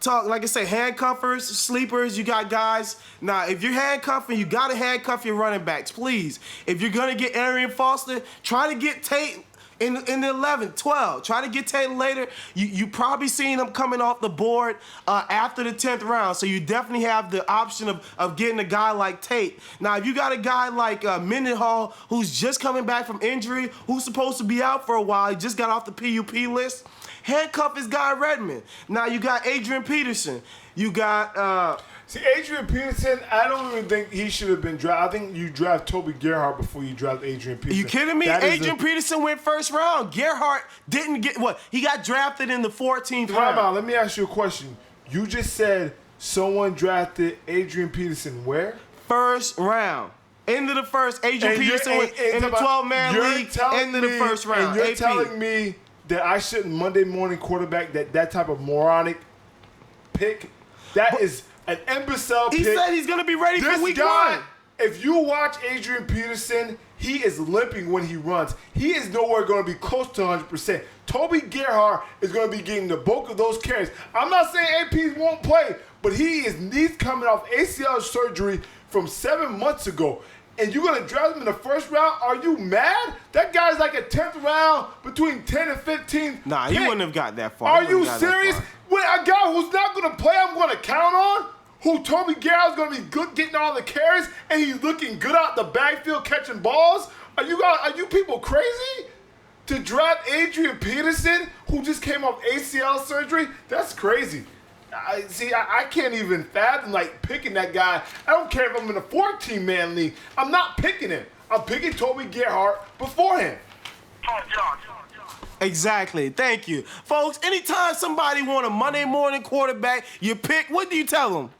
talk, like I say, handcuffers, sleepers. You got guys. Now, if you're handcuffing, you got to handcuff your running backs, please. If you're going to get Arian Foster, try to get Tate in the 11th, 12. Try to get Tate later. You probably seen him coming off the board after the 10th round, so you definitely have the option of getting a guy like Tate. Now, if you got a guy like Mendenhall, who's just coming back from injury, who's supposed to be out for a while, he just got off the PUP list, handcuff his guy Redmond. Now you got Adrian Peterson. You got See, Adrian Peterson, I don't even think he should have been drafted. I think you draft Toby Gerhart before you draft Adrian Peterson. Are you kidding me? Adrian Peterson went first round. Gerhart didn't get what? He got drafted in the 14th round. Time out. Let me ask you a question. You just said someone drafted Adrian Peterson where? First round. End of the first. Adrian Peterson went in the 12-man league. End of the first round. And you're telling me that I shouldn't Monday morning quarterback that type of moronic pick? That is an imbecile pick. He said he's going to be ready for week 1. If you watch Adrian Peterson, he is limping when he runs. He is nowhere going to be close to 100%. Toby Gerhart is going to be getting the bulk of those carries. I'm not saying AP won't play, but he's coming off ACL surgery from 7 months ago. And you're going to draft him in the first round? Are you mad? That guy's like a 10th round, between 10 and 15. Nah, he wouldn't have got that far. Are you serious? When a guy who's not going to play, I'm going to count on? who Toby Garrett's going to be good getting all the carries and he's looking good out the backfield catching balls? Are you people crazy? To draft Adrian Peterson, who just came off ACL surgery? That's crazy. I can't even fathom like picking that guy. I don't care if I'm in a 14-man league. I'm not picking him. I'm picking Toby Gerhart before him. Exactly. Thank you. Folks, anytime somebody want a Monday morning quarterback, you pick, what do you tell them?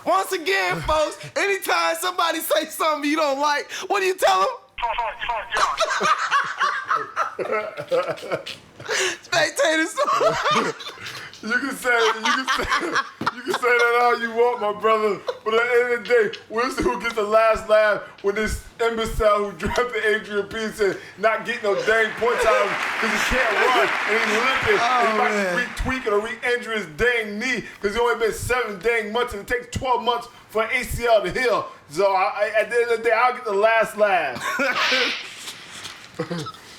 Once again, folks, anytime somebody say something you don't like, what do you tell them? Spectators. You can say that all you want, my brother. But at the end of the day, we'll see who gets the last laugh when this imbecile who drafted Adrian Peterson not getting no dang points out of him because he can't run and he's limping and he might re-tweak it or re-injure his dang knee because it's only been 7 dang months and it takes 12 months for an ACL to heal. So at the end of the day, I'll get the last laugh.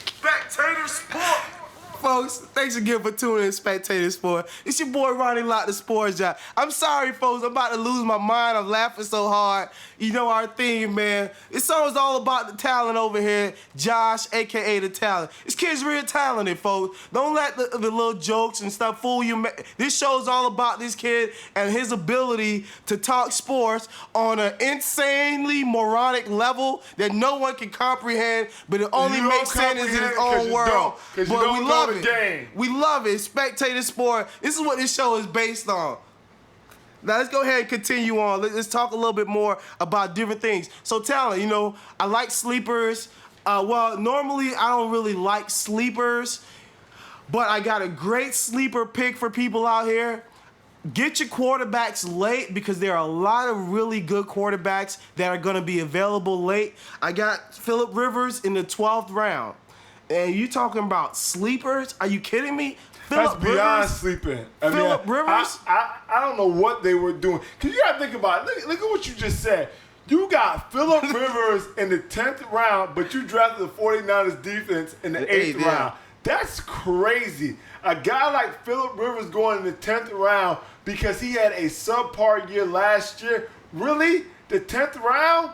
Spectator Sport. Folks, thanks again for tuning in Spectator Sport. It's your boy Ronnie Lott, the Sports Guy. I'm sorry, folks. I'm about to lose my mind. I'm laughing so hard. You know our theme, man. This song's all about the talent over here. Josh, a.k.a. The Talent. This kid's real talented, folks. Don't let the little jokes and stuff fool you. This show's all about this kid and his ability to talk sports on an insanely moronic level that no one can comprehend, but it only makes sense in his own world. But we love it. We love it. Spectator Sport. This is what this show is based on. Now let's go ahead and continue on. Let's talk a little bit more about different things. So talent, you know, I like sleepers. Well, normally I don't really like sleepers, but I got a great sleeper pick for people out here. Get your quarterbacks late because there are a lot of really good quarterbacks that are going to be available late. I got Phillip Rivers in the 12th round. And you talking about sleepers? Are you kidding me? That's beyond sleeping. Phillip Rivers? I don't know what they were doing. Because you got to think about it. Look at what you just said. You got Phillip Rivers in the 10th round, but you drafted the 49ers defense in the 8th round. Yeah. That's crazy. A guy like Phillip Rivers going in the 10th round because he had a subpar year last year. Really? The 10th round?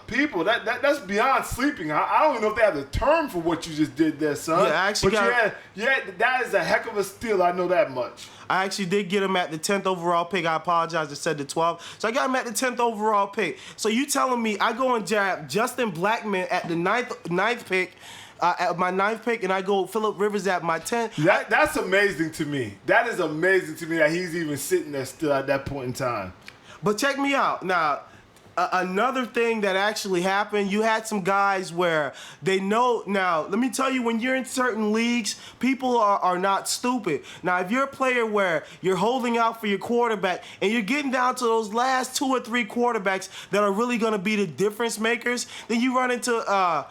People, that's beyond sleeping. I don't even know if they have the term for what you just did there, son. Yeah, I actually that is a heck of a steal. I know that much. I actually did get him at the 10th overall pick. I apologize, I said the 12th. So I got him at the 10th overall pick. So you telling me I go and jab Justin Blackmon at the ninth pick, at my 9th pick, and I go Phillip Rivers at my 10th? That's amazing to me. That is amazing to me that he's even sitting there still at that point in time. But check me out. Now, another thing that actually happened, you had some guys where they know. Now, let me tell you, when you're in certain leagues, people are not stupid. Now, if you're a player where you're holding out for your quarterback and you're getting down to those last 2 or 3 quarterbacks that are really going to be the difference makers, then you run into a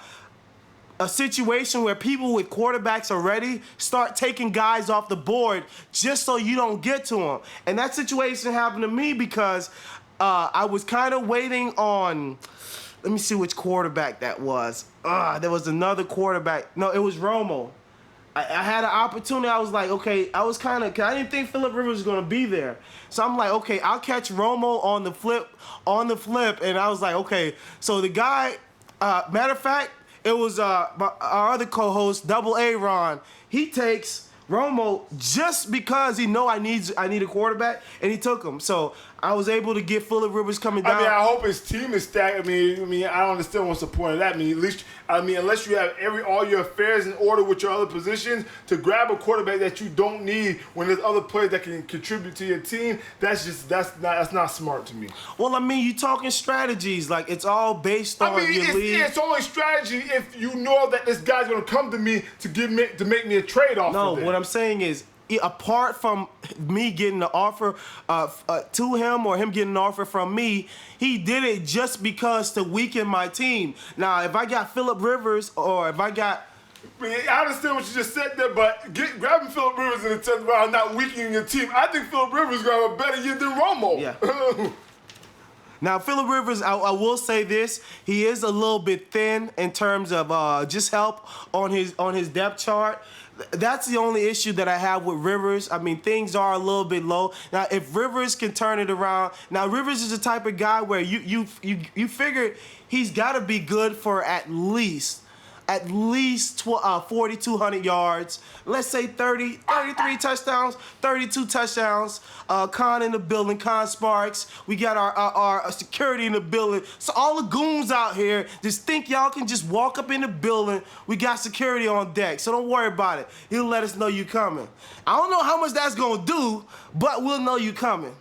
situation where people with quarterbacks already start taking guys off the board just so you don't get to them. And that situation happened to me because I was kind of waiting on, let me see which quarterback that was. There was another quarterback. No, it was Rone. I had an opportunity. I was like, okay, I didn't think Phillip Rivers was going to be there. So I'm like, okay, I'll catch Rone on the flip. And I was like, okay. So the guy, matter of fact, it was our other co-host, Double A Ron. He takes Rone just because he know I need a quarterback, and he took him. So I was able to get Phillip Rivers coming down. I hope his team is stacked. I don't understand what's the point of that. Unless you have all your affairs in order with your other positions, to grab a quarterback that you don't need when there's other players that can contribute to your team, that's not smart to me. Well, you talking strategies. Like, it's all based on your league. It's only strategy if you know that this guy's going to come to me to make me a trade off. No, what I'm saying is, apart from me getting the offer to him or him getting an offer from me, he did it just because to weaken my team. Now, if I got Phillip Rivers or if I got... I understand what you just said there, but grabbing Phillip Rivers in the 10th round, not weakening your team, I think Phillip Rivers is going to have a better year than Rone. Yeah. Now, Phillip Rivers, I will say this: he is a little bit thin in terms of just help on his depth chart. That's the only issue that I have with Rivers. I mean, things are a little bit low. Now, if Rivers can turn it around, now Rivers is the type of guy where you figure he's got to be good for at least 4,200 yards. Let's say 33 touchdowns, 32 touchdowns. Con in the building, Con Sparks. We got our security in the building. So all the goons out here just think y'all can just walk up in the building. We got security on deck, so don't worry about it. He'll let us know you coming. I don't know how much that's gonna do, but we'll know you coming.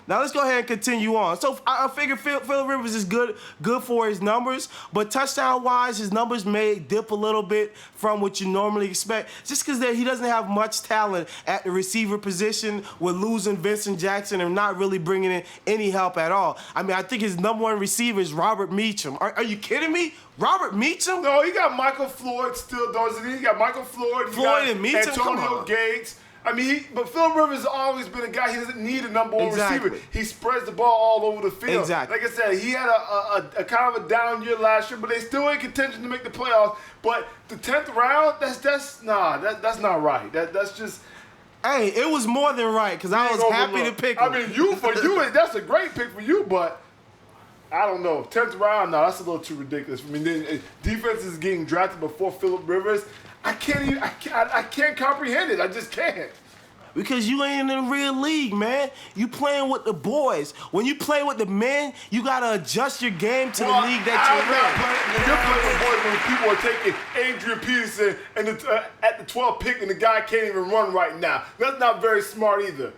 Now let's go ahead and continue on. So I figure Phillip Rivers is good for his numbers, but touchdown-wise, his numbers may dip a little bit from what you normally expect, just because he doesn't have much talent at the receiver position with losing Vincent Jackson and not really bringing in any help at all. I mean, I think his number one receiver is Robert Meacham. Are you kidding me? Robert Meacham? No, he got Michael Floyd still, doesn't he? He got Michael Floyd. And Meacham? Antonio Gates. I mean, but Phillip Rivers has always been a guy, he doesn't need a number one receiver. He spreads the ball all over the field. Exactly. Like I said, he had a kind of a down year last year, but they still in contention to make the playoffs. But the 10th round, that's not right. That's just... Hey, it was more than right, because I was happy to pick him. I mean, for you, that's a great pick for you, but I don't know. 10th round, no, that's a little too ridiculous for me. Defense is getting drafted before Phillip Rivers. I can't comprehend it. I just can't. Because you ain't in the real league, man. You playing with the boys. When you play with the men, you gotta adjust your game to the league that you're in. You're playing with boys when people are taking Adrian Peterson and at the 12th pick and the guy can't even run right now. That's not very smart either.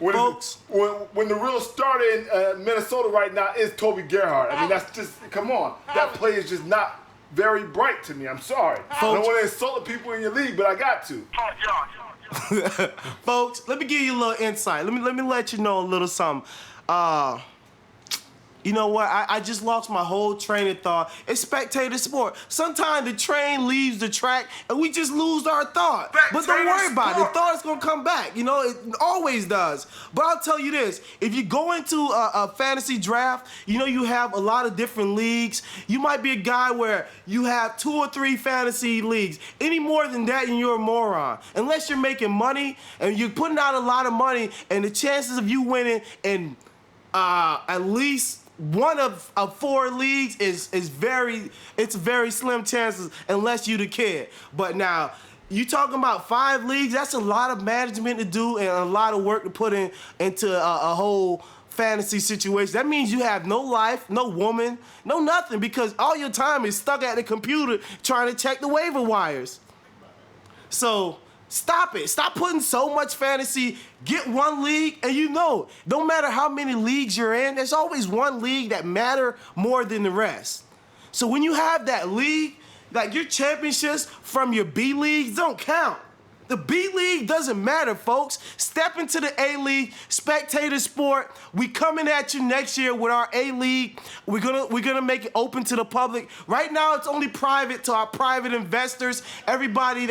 Folks, when the real starter in Minnesota right now is Toby Gerhardt. I mean, that's just, come on. That play is just not very bright to me. I'm sorry. I don't want to insult the people in your league, but I got to. Folks, let me give you a little insight. Let me let you know a little something. You know what? I just lost my whole train of thought. It's spectator sport. Sometimes the train leaves the track and we just lose our thought. But don't worry about it. The thought is going to come back. You know, it always does. But I'll tell you this. If you go into a fantasy draft, you know you have a lot of different leagues. You might be a guy where you have 2 or 3 fantasy leagues. Any more than that and you're a moron. Unless you're making money and you're putting out a lot of money and the chances of you winning in at least one of 4 leagues is very slim chances unless you the kid. But now you talking about 5 leagues, that's a lot of management to do and a lot of work to put into a whole fantasy situation. That means you have no life, no woman, no nothing, because all your time is stuck at the computer trying to check the waiver wires. So stop it. Stop putting so much fantasy. Get one league, and you know, no matter how many leagues you're in, there's always one league that matter more than the rest. So when you have that league, like your championships from your B leagues don't count. The B League doesn't matter, folks. Step into the A League, spectator sport. We coming at you next year with our A League. We're gonna make it open to the public. Right now, it's only private to our private investors. Everybody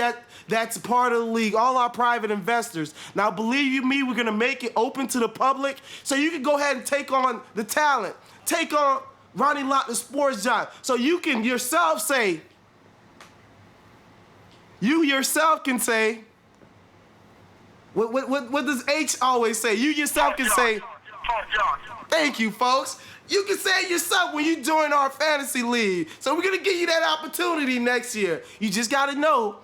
that's part of the league, all our private investors. Now, believe you me, we're gonna make it open to the public so you can go ahead and take on the talent, take on Ronnie Lott, the sports giant, so you can yourself say. You yourself can say, what does H always say? You yourself can say, thank you, folks. You can say it yourself when you join our fantasy league. So we're going to give you that opportunity next year. You just got to know,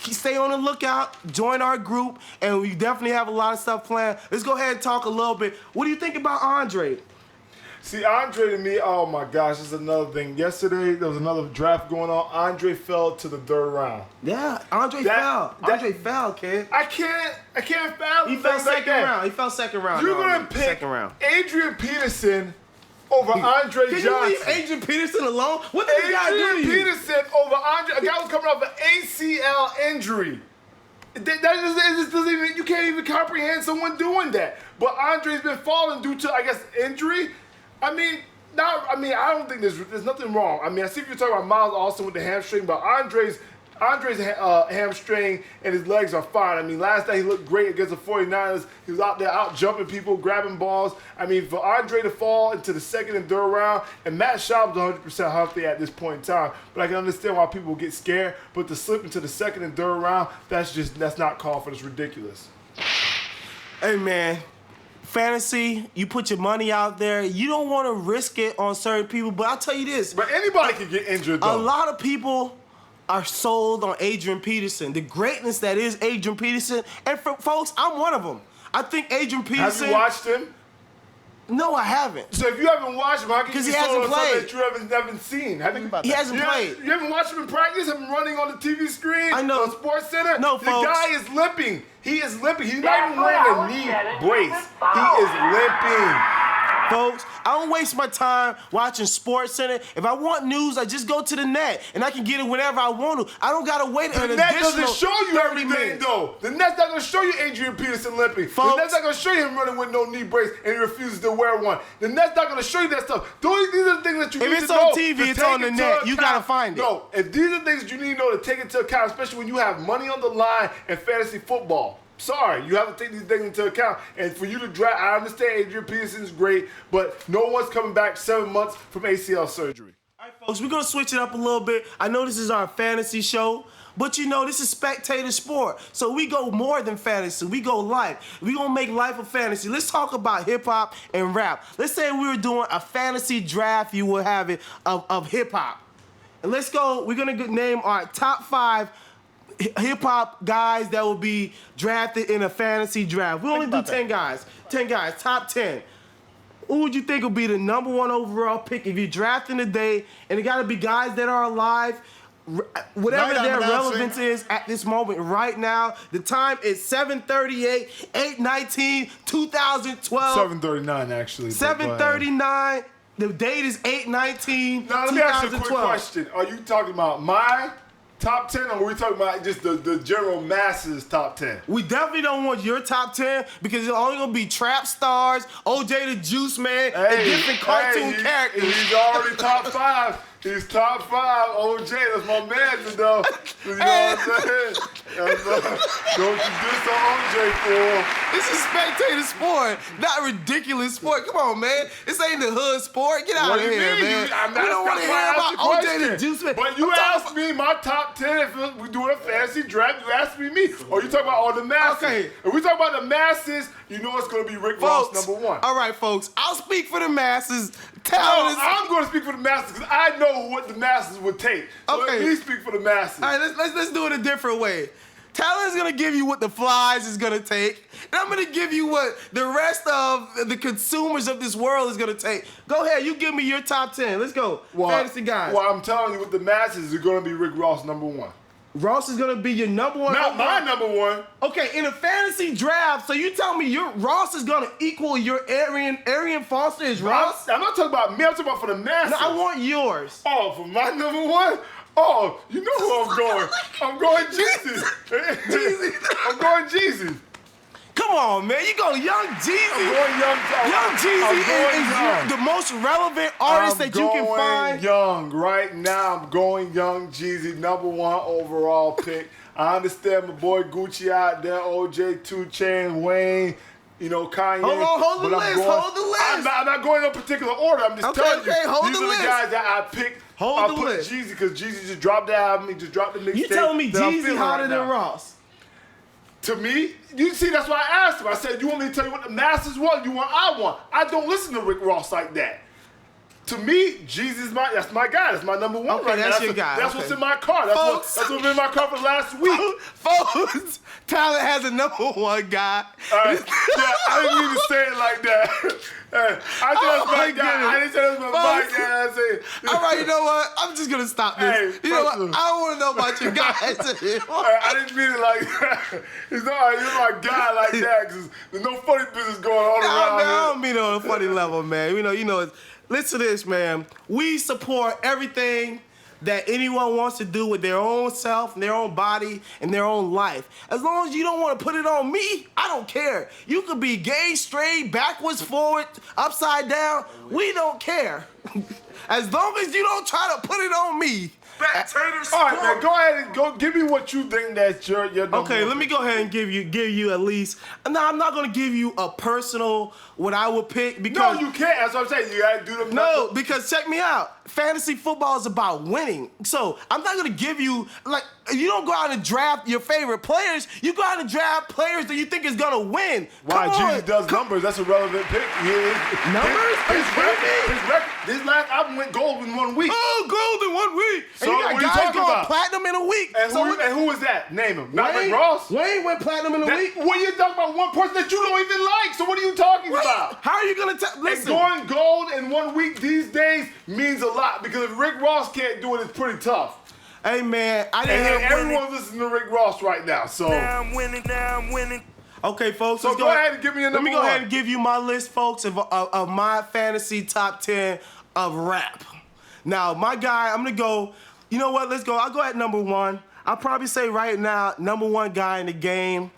stay on the lookout, join our group, and we definitely have a lot of stuff planned. Let's go ahead and talk a little bit. What do you think about Andre? See, Andre to me, oh my gosh, this is another thing. Yesterday, there was another draft going on. Andre fell to the 3rd round. Yeah, Andre fell, kid. I can't fathom. He fell second round. He fell second round. You're going to pick Adrian Peterson over Andre Johnson. Can you leave Adrian Peterson alone? What did the guy do to you? Adrian Peterson over Andre, a guy who's coming off an ACL injury. That just doesn't even, you can't even comprehend someone doing that. But Andre's been falling due to, I guess, injury. I don't think there's nothing wrong. I mean, I see if you're talking about Miles Austin with the hamstring, but Andre's Andre's hamstring and his legs are fine. I mean, last night he looked great against the 49ers. He was out there out jumping people, grabbing balls. I mean, for Andre to fall into the second and third round, and Matt Schaub's 100% healthy at this point in time. But I can understand why people get scared. But to slip into the second and third round, that's not called for. It's ridiculous. Hey, man. Fantasy, you put your money out there. You don't want to risk it on certain people, but I'll tell you this. But anybody can get injured, though. A lot of people are sold on Adrian Peterson, the greatness that is Adrian Peterson. And for folks, I'm one of them. I think Adrian Peterson... Have you watched him? No, I haven't. So if you haven't watched him, how can you be sold on something that you haven't seen? He hasn't played. You haven't watched him in practice? Him running on the TV screen? I know. On Sports Center? No, the folks. guy is limping. He is limping. He's not even wearing a knee brace. He is limping. Folks, I don't waste my time watching Sports Center. If I want news, I just go to the net, and I can get it whenever I want to. I don't got to wait an The net additional doesn't show you 30 everything, minutes. though. The net's not going to show you Adrian Peterson limping. Folks. The net's not going to show you him running with no knee brace and he refuses to wear one. The net's not going to show you that stuff. These are the things that you need to know. If it's on TV, it's on the net. You got to find it. No, if these are things that you need to know to take into account, especially when you have money on the line in fantasy football. Sorry, you have to take these things into account. And for you to draft, I understand Adrian Peterson is great, but no one's coming back 7 months from ACL surgery. All right, folks, we're going to switch it up a little bit. I know this is our fantasy show, but you know, this is spectator sport. So we go more than fantasy. We go life. We're going to make life a fantasy. Let's talk about hip-hop and rap. Let's say we were doing a fantasy draft, you will have it, of hip-hop. And let's go, we're going to name our top 5 hip-hop guys that will be drafted in a fantasy draft. We only do 10 guys. 10 guys, top 10. Who would you think will be the number 1 overall pick if you're drafting today? And it got to be guys that are alive, whatever their relevance is at this moment right now. The time is 7:38, 8/19, 2012. 7:39 actually. 7:39. The date is 8/19, 2012. Now let me ask you a quick question. Are you talking about my top 10, or are we talking about just the general masses top 10? We definitely don't want your top 10 because it's only gonna be trap stars, OJ the Juice Man, and different cartoon characters. He's already top 5. He's top 5. OJ, that's my man, though. You know what I'm saying? Don't you diss on OJ, fool. This is spectator sport, not ridiculous sport. Come on, man. This ain't the hood sport. Get out of here, man. We don't want to hear about OJ the Juice Man. But you asked me my top 10 if we're doing a fantasy draft. You asked me. Or you talking about all the masses. Okay. If we talk about the masses, you know it's going to be Rick Ross number 1. All right, folks. I'll speak for the masses. I'm going to speak for the masses because I know what the masses would take. So let me speak for the masses. All right, let's do it a different way. Talon's gonna give you what the flies is gonna take, and I'm gonna give you what the rest of the consumers of this world is gonna take. Go ahead, you give me your top 10. Let's go. Fantasy guys. Well, I'm telling you, with the masses, it's gonna be Rick Ross number 1. Ross is gonna be your number 1. Not my number 1. Okay, in a fantasy draft, so you tell me your Ross is gonna equal your Arian Foster is Ross? I'm not talking about me. I'm talking about for the masses. No, I want yours. Oh, for my number 1? Oh, you know who I'm going. I'm going Jeezy. Jeezy. I'm going Jeezy. Come on, man. You go Young Jeezy. I'm going Young. Young Jeezy is the most relevant artist that you can find. Young. Right now, I'm going Young Jeezy, number 1 overall pick. I understand my boy Gucci out there, OJ, 2 Chainz, Wayne, you know, Kanye. Hold the list. I'm not going in no particular order. I'm just telling you. Hold these the are list. the guys that I picked. I put Jeezy because Jeezy just dropped the album. He just dropped the mixtape. You telling me Jeezy hotter than Ross? To me, you see, that's why I asked him. I said, you want me to tell you what the masses want? You want I want. I don't listen to Rick Ross like that. To me, Jeezy's that's my guy. That's my number 1 right now. That's your guy. That's what's in my car. That's what's been in my car for the last week. Folks, Tyler has a number 1 guy. All right. Yeah, I didn't mean to say it like that. I said that's my guy. I didn't say that's my guy. I said, all right, you know what? I'm just going to stop this. Hey, you know what? I don't want to know about your guys. I didn't mean it like that. He's all right. You're my guy like that because there's no funny business going on around Man, here. I don't mean it on a funny level, man. You know. Listen to this, man. We support everything that anyone wants to do with their own self, and their own body, and their own life. As long as you don't want to put it on me, I don't care. You could be gay, straight, backwards, forward, upside down. We don't care. As long as you don't try to put it on me. Spectator All right, man, go ahead and go. Give me what you think that's your number Okay, one let me pick. go ahead and give you at least. No, I'm not gonna give you a personal what I would pick No, because you can't. That's what I'm saying. You gotta do the no, because check me out. Fantasy football is about winning. So I'm not gonna give you like you don't go out and draft your favorite players. You go out and draft players that you think is gonna win. Why Come on. Jesus does numbers? That's a relevant pick. Numbers? This last album went gold in 1 week. Oh, gold in 1 week. So And you what are got you guys talking going about? platinum in a week. And So who was that? Name him. Not Rick Wayne, Ross. Wayne went platinum in a week. What are you talking about? One person that you don't even like. So what are you talking about? How are you gonna And listen? going gold in 1 week these days means a lot because if Rick Ross can't do it, it's pretty tough. Hey man, I And didn't have everyone's listening to Rick Ross right now. So I'm winning. Okay, folks. So let's go ahead and give me a Let me number go ahead one. and give you my list, folks, of my fantasy top 10 of rap. Now, my guy, I'm gonna go. You know what? Let's go. I'll go at number one. I'll probably say right now, number one guy in the game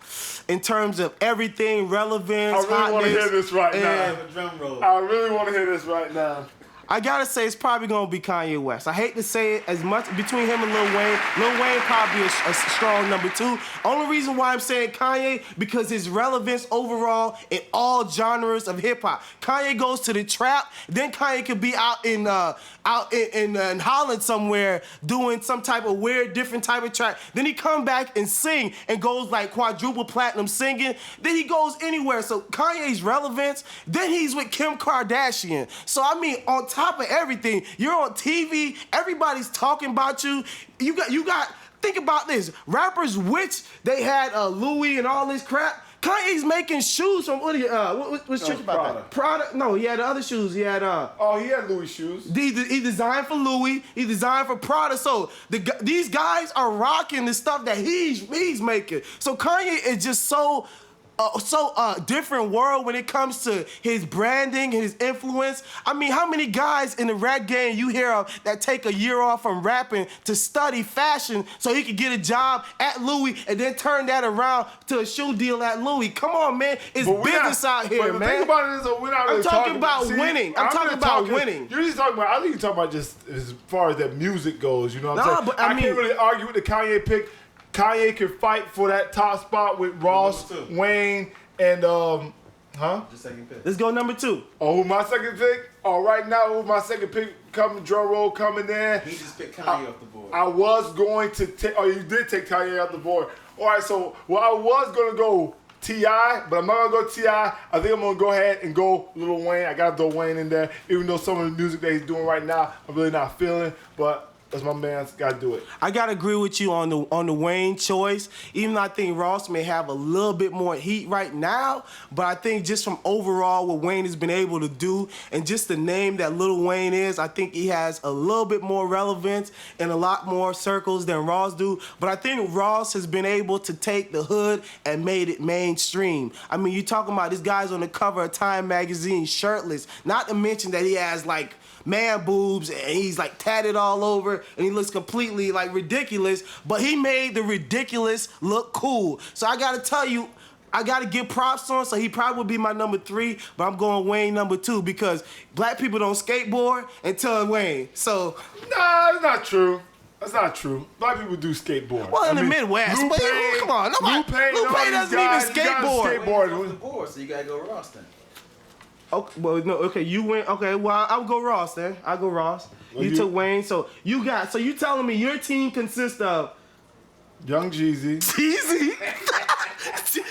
in terms of everything, relevance, I really want to hotness, hear this right and now. Have a drum roll. I really want to hear this right now. I gotta say it's probably gonna be Kanye West. I hate to say it as much between him and Lil Wayne. Lil Wayne probably a strong number two. Only reason why I'm saying Kanye because his relevance overall in all genres of hip hop. Kanye goes to the trap, then Kanye could be out in Holland somewhere doing some type of weird different type of track. Then he come back and sing and goes like quadruple platinum singing. Then he goes anywhere. So Kanye's relevance. Then he's with Kim Kardashian. So I mean on top of everything, you're on TV, everybody's talking about you. You got think about this. Rappers which they had Louis and all this crap. Kanye's making shoes from what's tricky about Prada. that? Prada? No, he had the other shoes. He had Oh, he had Louis shoes. he designed for Louis. He designed for Prada. So these guys are rocking the stuff that he's making. So Kanye is just so different world when it comes to his branding, his influence. I mean, how many guys in the rap game you hear of that take a year off from rapping to study fashion so he could get a job at Louis and then turn that around to a shoe deal at Louis? Come on, man. It's But we're business out here, but the man. thing about it is, we're not really I'm talking about see, winning. I'm talking just about winning. You're just talking about. I think you're talking about just as far as that music goes. You know what I'm Nah, saying? but I I mean- can't really argue with the Kanye pick. Kanye can fight for that top spot with Ross, Number two. Wayne, and Just second pick. Let's go number two. Oh, who my second pick? Oh, right now, who my second pick coming? Drum roll coming in. He just picked Kanye off the board. I was going to take. Oh, you did take Kanye off the board. All right, so I was gonna go T.I., but I'm not gonna go T.I. I think I'm gonna go ahead and go Lil Wayne. I gotta throw Wayne in there, even though some of the music that he's doing right now, I'm really not feeling. But that's my man's gotta do it. I gotta agree with you on the Wayne choice. Even though I think Ross may have a little bit more heat right now, but I think just from overall what Wayne has been able to do and just the name that Lil Wayne is, I think he has a little bit more relevance in a lot more circles than Ross do. But I think Ross has been able to take the hood and made it mainstream. I mean, you talking about this guy's on the cover of Time magazine shirtless. Not to mention that he has like man boobs and he's like tatted all over and he looks completely like ridiculous, but he made the ridiculous look cool. So I gotta tell you, I gotta give props on, so he probably would be my number three, but I'm going Wayne number two because black people don't skateboard until Wayne. So Nah, that's not true. That's not true. Black people do skateboard. well, in the Midwest, but come on, nobody, Lupe and all Lupe these doesn't guys, even you gotta skateboard. skateboard. Wayne's off the board, so you gotta go Ross then. Okay, well, no, okay, you went. Okay, well, I'll go Ross then. I'll go Ross. Well, you you- took Wayne, so you telling me your team consists of Young Jeezy. Jeezy,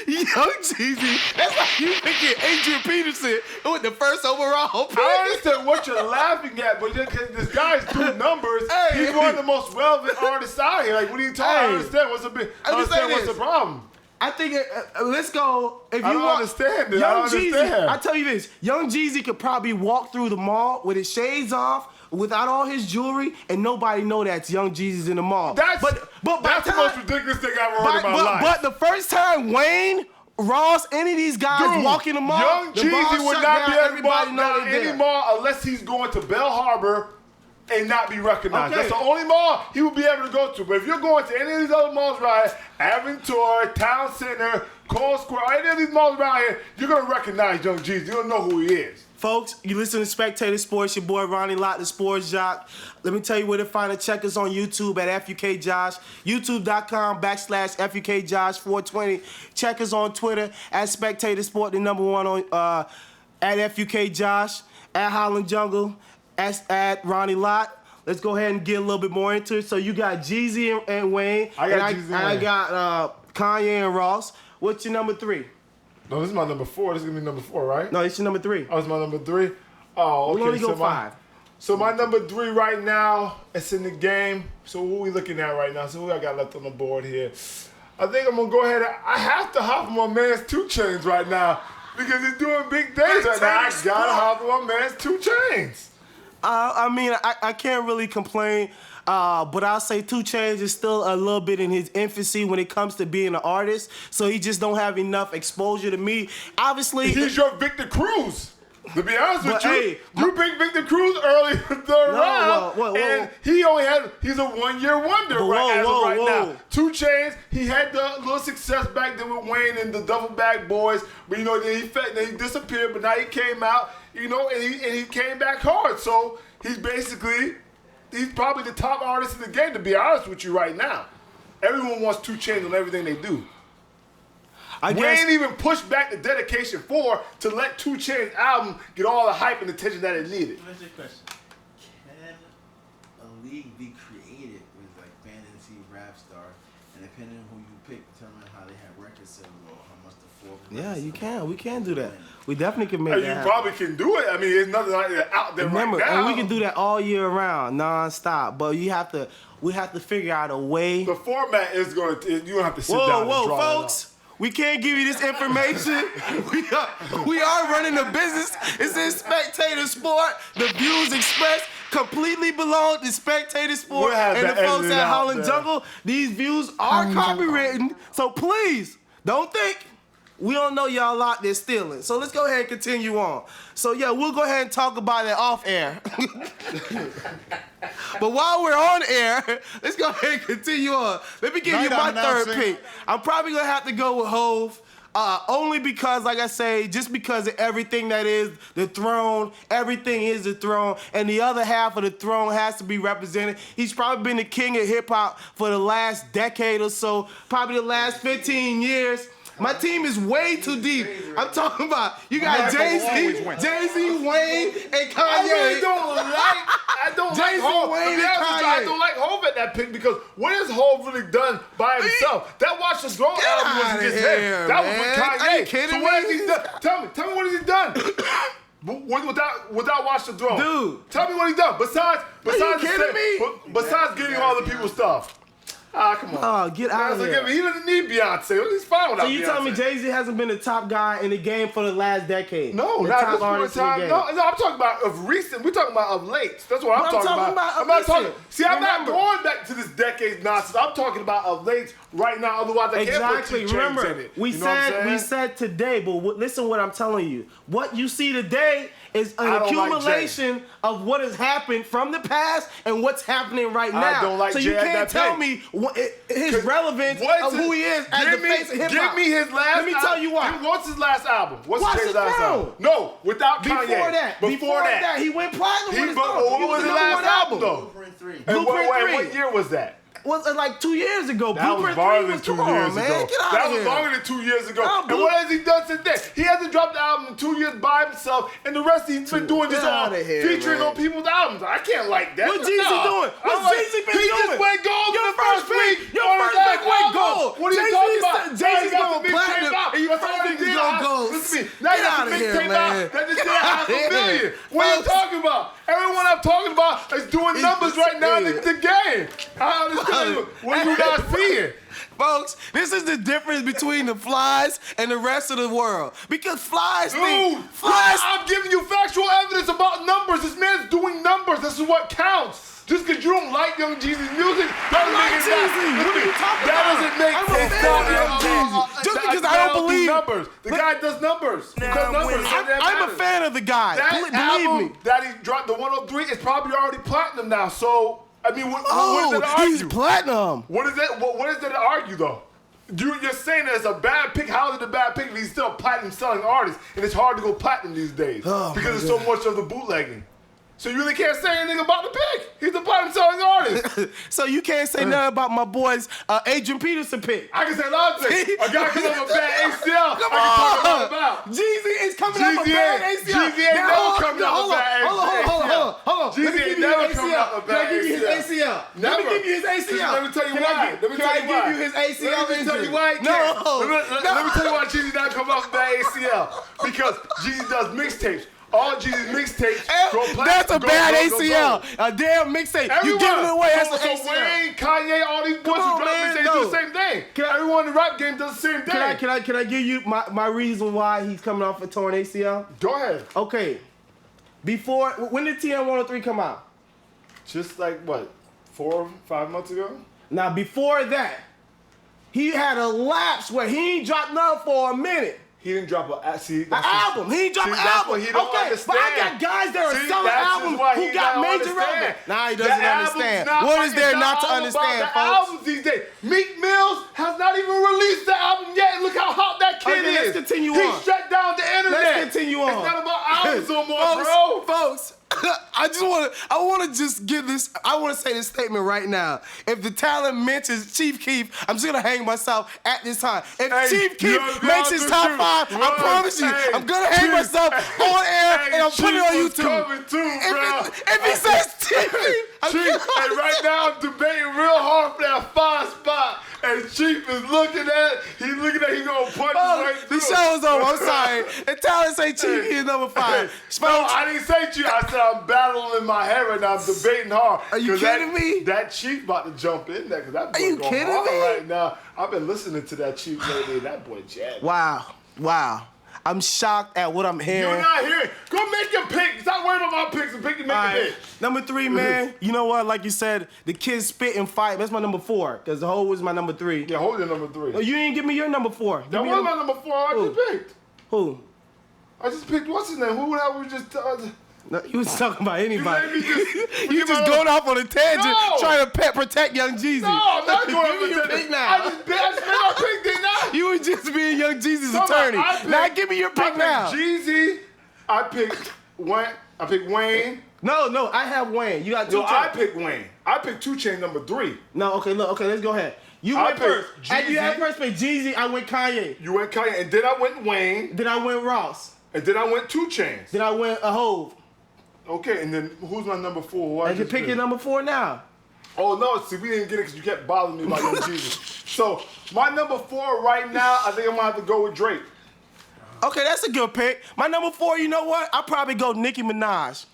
Young Jeezy. That's like you picking Adrian Peterson with the first overall pick. I understand what you're laughing at, but just 'cause this guy's doing numbers, Hey. he's one of the most relevant artists out here. Like, what are you talking? I Hey. understand what's the big. Let me say Understand what's this. the problem? I think let's go. If you I don't want, understand it. I Young don't Jeezy, understand. I tell you this, Young Jeezy could probably walk through the mall with his shades off, without all his jewelry, and nobody know that's Young Jeezy's in the mall. That's by the time- most ridiculous thing I've ever heard in my life. But the first time Wayne, Ross, any of these guys Dude, walk in the mall, Young the Jeezy mall would shut not down, be able to everybody walk know down they any there. mall unless he's going to Bell Harbor and not be recognized. Okay. That's the only mall he would be able to go to. But if you're going to any of these other malls, right, Aventura, Town Center, Cold Square, any of these malls around here, you're going to recognize Young Jeezy. You're going to know who he is. Folks, you listen to Spectator Sports, your boy Ronnie Lott, the sports jock. Let me tell you where to find it. Check us on YouTube at FUKJosh, youtube.com/FUKJosh420. Check us on Twitter at Spectator Sport, the #1 on at FUKJosh, at Holland Jungle, at Ronnie Lott. Let's go ahead and get a little bit more into it. So you got Jeezy and Wayne. I got Jeezy and Wayne. I got Kanye and Ross. What's your number 3? No, this is my number 4. This is going to be number 4, right? No, it's your number 3. Oh, it's my number 3? Oh, okay. We'll only go 5. So my number 3 right now, it's in the game. So what are we looking at right now? So who I got left on the board here? I think I'm going to go ahead and I have to hop on my man's 2 Chainz right now because he's doing big things right now. I got to hop on my man's 2 Chainz. I mean, I can't really complain, but I'll say 2 Chainz is still a little bit in his infancy when it comes to being an artist, so he just don't have enough exposure to me. Obviously, he's your Victor Cruz. To be honest with you, hey, you picked Victor Cruz early in the third round, and he's a 1-year wonder right now. 2 Chainz, he had the little success back then with Wayne and the Duffel Bag Boys, but you know then he disappeared, but now he came out, you know, and he came back hard. So he's probably the top artist in the game. To be honest with you, right now, everyone wants 2 Chainz on everything they do. Wayne even pushed back the Dedication 4 to let 2 Chainz album get all the hype and attention that it needed. What's your question? Can a league be created with like fantasy rap star, and depending on who you pick, determine how they have record sales or how much the floor? Yeah, you can. We can do that. We definitely can make that happen. You probably can do it. I mean, there's nothing like that out there right now. And we can do that all year round, non-stop. But we have to figure out a way. The format is going to, you're going to have to sit down and draw folks. We can't give you this information. we are running a business. It's in Spectator Sport. The views expressed completely belong to Spectator Sport and the folks at Holland Jungle. These views are copywritten, so please don't think we don't know y'all out there stealing. So let's go ahead and continue on. So yeah, we'll go ahead and talk about it off air. But while we're on air, let's go ahead and continue on. Let me give you my third pick. I'm probably going to have to go with Hove. Only because, like I say, just because of everything that is the throne, everything is the throne, and the other half of the throne has to be represented. He's probably been the king of hip-hop for the last decade or so, probably the last 15 years. My team is way too deep. I'm talking about you got Jay-Z, Wayne, and Kanye. I don't like Hov. I don't like Hov at that pick because what has Hov really done by himself? That Watch the Throne album wasn't just him. That was with Kanye. Are you kidding me? So what has he done? Tell me what has he done? Without Watch the Throne. Dude. Tell me what he's done. Besides getting all the people's stuff. Come on. Oh, get out of here. He doesn't need Beyonce. He's fine without Beyonce. So you telling me Jay-Z hasn't been the top guy in the game for the last decade? No, not this point in time. No, I'm talking about of recent. We're talking about of late. That's what I'm talking about. I'm not talking. See, I'm not going back to this decade's nonsense. I'm talking about of late right now. Otherwise, I can't put 2 Chainz in it. We said today, but listen what I'm telling you. What you see today is an accumulation of what has happened from the past and what's happening right now. I don't like so Jay you can't tell me his relevance of who he is as the face of hip hop. Give me his last album. Let me tell you why. What's his last album? What's Jay's last Throne. album? No, without Kanye. Before that, he went platinum with his What was his last album though? Blueprint 3. And what year was that? Was like 2 years ago. That was longer than 2 years ago. That was longer than 2 years ago. And what has he done since then? He hasn't dropped the album in 2 years by himself, and the rest he's been doing this all featuring on people's albums. I can't like that. What Jeezy doing? What's Jeezy been doing? He just went gold in the first week. Your first pick went gold. What are you talking about? Jay-Z's going platinum, and your first pick is going gold. Listen to me. Now you got the mixtape out that just did $500,000. What are you talking about? Everyone I'm talking about is doing numbers right now in the game. I understand you. What are you not seeing? Folks, this is the difference between the Flies and the rest of the world. Because Flies think... I'm giving you factual evidence about numbers. This man's doing numbers. This is what counts. Just because you don't like Young Jeezy's music doesn't make it Jeezy. What are you talking that about? doesn't make I'm a fan of Young Jeezy. Just because I don't believe... numbers. The guy does numbers. I'm a fan of the guy. That Believe me. that he dropped, the 103, is probably already platinum now. So, I mean, what is there to he's argue? platinum. What is that? What is there to argue, though? You're saying that it's a bad pick. How is it a bad pick if he's still a platinum selling artist? And it's hard to go platinum these days because there's so much of the bootlegging. So you really can't say anything about the pick. He's a platinum selling artist. So you can't say nothing about my boy's Adrian Peterson pick. I can say a lot of things. A guy coming off a bad ACL. Come I can talk a lot about. Jeezy is coming off a bad ACL. Jeezy ain't never coming off a bad ACL. Hold on. Jeezy ain't never coming off a bad ACL. Can I give you his ACL? Let me give you his ACL. Let me tell you why. Can I give you his ACL? Let me tell you why. No. Let me tell you why Jeezy not coming off a bad ACL. Because Jeezy does mixtapes. All Jeezy's mixtapes go platinum. That's a bad ACL. A damn mixtape. You giving it away. That's an ACL. Wayne, Kanye, all these boys who drop mixtapes do the same thing. Everyone in the rap game does the same thing. Can I give you my reason why he's coming off a torn ACL? Go ahead. Okay. When did TM103 come out? Just like what, 4 or 5 months ago? Now before that, he had a lapse where he ain't dropped nothing for a minute. He didn't drop an album. He ain't dropped an album. What he don't understand. But I got guys that are selling albums who got major relevance. Nah, he doesn't understand. What is there not to understand, folks? Albums these days. Meek Mills has not even released the album yet. And look how hot that kid is. Let's continue on. He shut down the internet. Let's continue on. It's not about albums no more, bro. Folks. I want to just give this. I want to say this statement right now. If the talent mentions Chief Keef, I'm just gonna hang myself at this time. If Chief Keef makes his top 5, I promise you, I'm gonna hang myself on air and I'm putting it on YouTube. Coming too, if he says Chief Keef, and right now I'm debating real hard for that 5 spot. And Chief is looking at, he's gonna punch his way through. The show is over. I'm sorry. The talent say Chief is number 5. No, I didn't say Chief. I said I'm battling in my head right now. I'm debating hard. Are you kidding me? That Chief about to jump in there because that boy Are you going kidding hard me? right now. I've been listening to that Chief lately. That boy jabbed. Wow. I'm shocked at what I'm hearing. You're not hearing. Go make your pick. Stop worrying about my picks and make your pick. Number 3, man. You know what? Like you said, the kids spit and fight. That's my number 4 because the Hov was my number 3. Yeah, hold your number 3. Oh, you didn't give me your number 4. That was my number 4. I just picked. Who? I just picked. What's his name? Who the hell was just? No, you was talking about anybody. You just going off on a tangent trying to protect Young Jeezy. No, I'm not going off on a tangent. Pick now. I just made my pick, did not. You were just being Young Jeezy's attorney. Now give me your pick now. Jeezy. I picked Wayne. No, I have Wayne. You got 2 Chainz. I picked Wayne. I picked 2 Chainz number 3. No, okay, let's go ahead. You went first. Jeezy. You had first pick Jeezy, I went Kanye. You went Kanye, and then I went Wayne. Then I went Ross. And then I went 2 Chainz. Then I went a Hov. Okay, and then who's my number 4? And you pick your number 4 now. Oh, no, see, we didn't get it because you kept bothering me about Young Jeezy. So, my number 4 right now, I think I'm going to have to go with Drake. Okay, that's a good pick. My number 4, you know what? I'll probably go Nicki Minaj.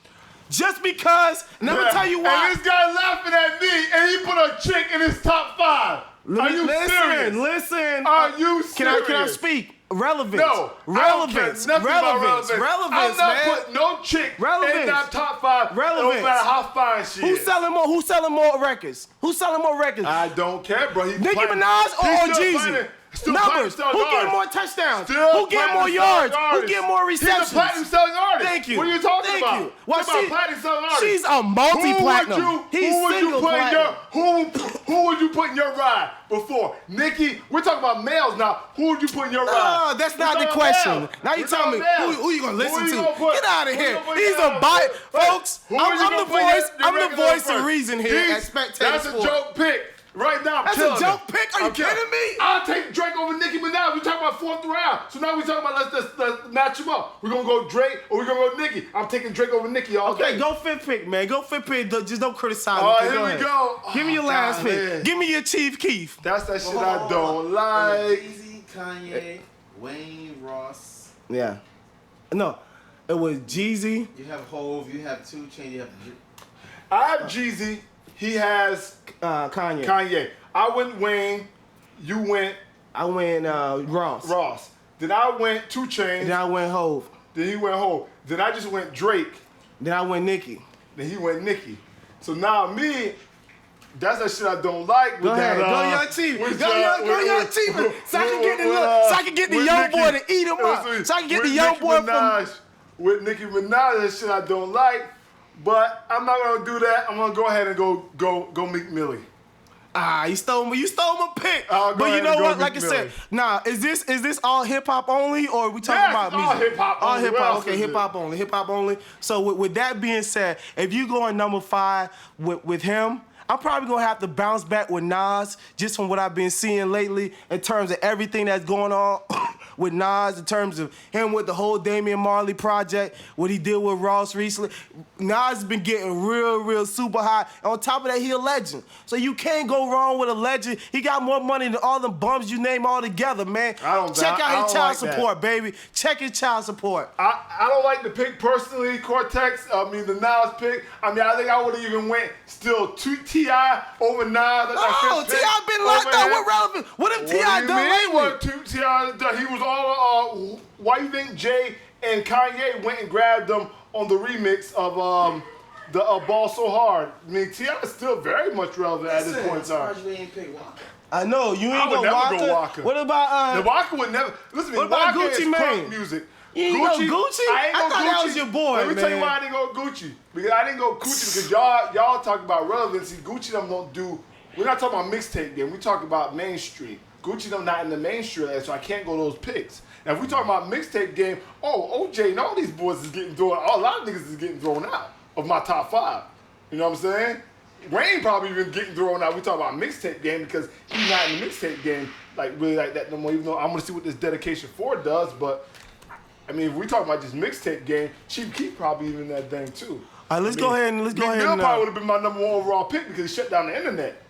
Just because, and I'm going to tell you why. And this guy laughing at me, and he put a chick in his top 5. Are you serious? Listen. Are you serious? Can I speak? Relevance. No. Relevance. I'm not man. putting no chick in Relevance. that top 5. Relevance. No matter how fine she is. Who's selling more records? I don't care, bro. Nicki Minaj or Jeezy? Numbers. Who getting more touchdowns? Who getting more yards? Who getting more receptions? He's a platinum selling artist. Thank you. What are you talking about? Thank you. Well, platinum selling artist. She's a multi-platinum. He's single platinum. Who would you put in your ride before? Nicki, we're talking about males now. Who would you put in your ride? No, that's not the question. Now you tell me who you gonna listen to. Get out of here. He's a bite. Folks, I'm the voice of reason here at Spectator Sports. That's a joke pick. Right now, that's a joke pick? Are you kidding me? I'll take Drake over Nicki Minaj. We're talking about 4th round. So now we're talking about let's match them up. We're going to go Drake or we're going to go Nicki. I'm taking Drake over Nicki all day. Okay, go 5th pick, man. Go 5th pick. Just don't criticize me. All right, here we go. Give me your last pick. Give me your Chief Keef. That's that shit I don't like. Jeezy, Kanye, Wayne, Ross. Yeah. No, it was Jeezy. You have Hov. You have 2 Chainz. You have. I have Jeezy. He has Kanye. I went Wayne. You went. I went Ross. Then I went 2 Chainz. Then I went Hov. Then he went Hov. Then I just went Drake. Then I went Nicki. Then he went Nicki. So now me, that's that shit I don't like. Go ahead. Go Young Chief. Go Young Chief. So I can get the young boy to eat him up. So I can get the young boy from. With Nicki Minaj, that shit I don't like. But I'm not gonna do that. I'm gonna go ahead and go Meek Millie. You stole my pick. Go But you ahead know and go what? Like I Meek said, Mill. is this all hip hop only, or are we talking Yes, about it's all music? hip-hop All only. hip What hop. else Okay, is hip hop only. Hip hop only. So with that being said, if you go on number 5 with him, I'm probably gonna have to bounce back with Nas, just from what I've been seeing lately in terms of everything that's going on with Nas, in terms of him with the whole Damian Marley project, what he did with Ross recently. Nas has been getting real super high. And on top of that, he a legend. So you can't go wrong with a legend. He got more money than all them bums you name all together, man. Check out his child support, baby. Check his child support. I don't like the pick personally, Cortex. I mean, the Nas pick. I mean, I think I would have even went still T.I. over Nas. Oh, T.I. been locked up. What relevant? What if T.I. done lately? What T.I. done? He was all. Why you think Jay and Kanye went and grabbed them on the remix of the Ball So Hard? I mean, T.I. is still very much relevant at this point in time. I know you ain't would never go Waka. What about Waka would never listen. What about Waka Gucci is Mane? crunk music. You ain't go Gucci? I ain't I go thought Gucci. that was your boy, Let me tell you man. why I didn't go Gucci. Because I didn't go Gucci because y'all talk about relevancy. Gucci them don't do. We're not talking about mixtape game. We talk about mainstream. Gucci them not in the mainstream, so I can't go those picks. Now if we talk about mixtape game, OJ and all these boys is getting thrown. A lot of niggas is getting thrown out of my top 5. You know what I'm saying? Wayne probably even getting thrown out. We talk about mixtape game because he's not in the mixtape game really like that no more. Even though I'm gonna see what this Dedication 4 does, but I mean, if we talk about just mixtape game, Chief Keef probably even in that thing too. All right, let's go ahead and Meek Mill probably would have been my number 1 overall pick because he shut down the internet.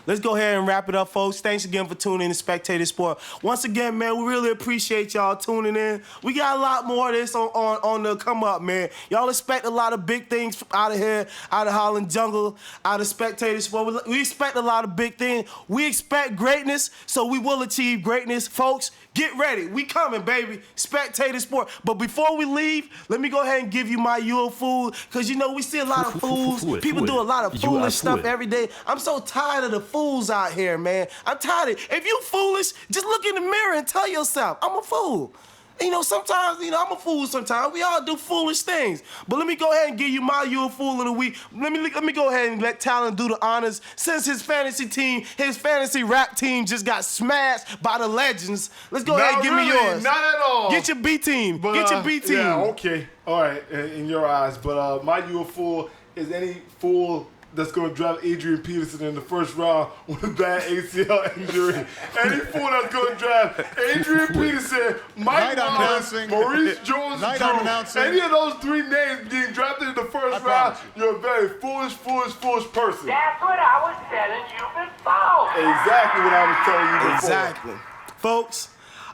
Let's go ahead and wrap it up, folks. Thanks again for tuning in to Spectator Sport. Once again, man, we really appreciate y'all tuning in. We got a lot more of this on the come up, man. Y'all expect a lot of big things out of here, out of Holland Jungle, out of Spectator Sport. We expect a lot of big things. We expect greatness, so we will achieve greatness. Folks, get ready. We coming, baby. Spectator Sport. But before we leave, let me go ahead and give you my you a fool, because, you know, we see a lot of fools. People do a lot of foolish stuff every day. I'm so tired of the fools out here, man. I'm tired of it. If you foolish, just look in the mirror and tell yourself, I'm a fool. You know, sometimes, you know, I'm a fool sometimes. We all do foolish things. But let me go ahead and give you my you a fool of the week. Let me go ahead and let Talon do the honors. Since his fantasy team, his fantasy rap team just got smashed by the legends. Let's go ahead and give me yours. Not at all. Get your B team. Get your B team. Yeah, okay. All right, in your eyes. But my you a fool is any fool that's going to draft Adrian Peterson in the first round with a bad ACL injury. Any fool that's going to draft Adrian Peterson, Mike Wallace, Maurice Jones-Drew, any of those 3 names being drafted in the first round, you're a very foolish person. That's what I was telling you before. Exactly what I was telling you before. Exactly. Folks,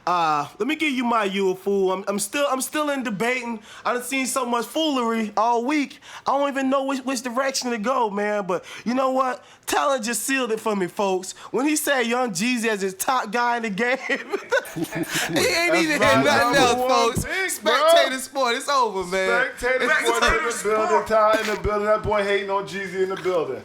let me give you my you a fool. I'm still in debating. I done seen so much foolery all week. I don't even know which direction to go, man. But you know what? Talon just sealed it for me, folks. When he said Young Jeezy as his top guy in the game, he ain't even hit nothing else, folks. Spectator Sport, it's over, man. Spectator Sport in the building. Ty in the building. That boy hating on Jeezy in the building.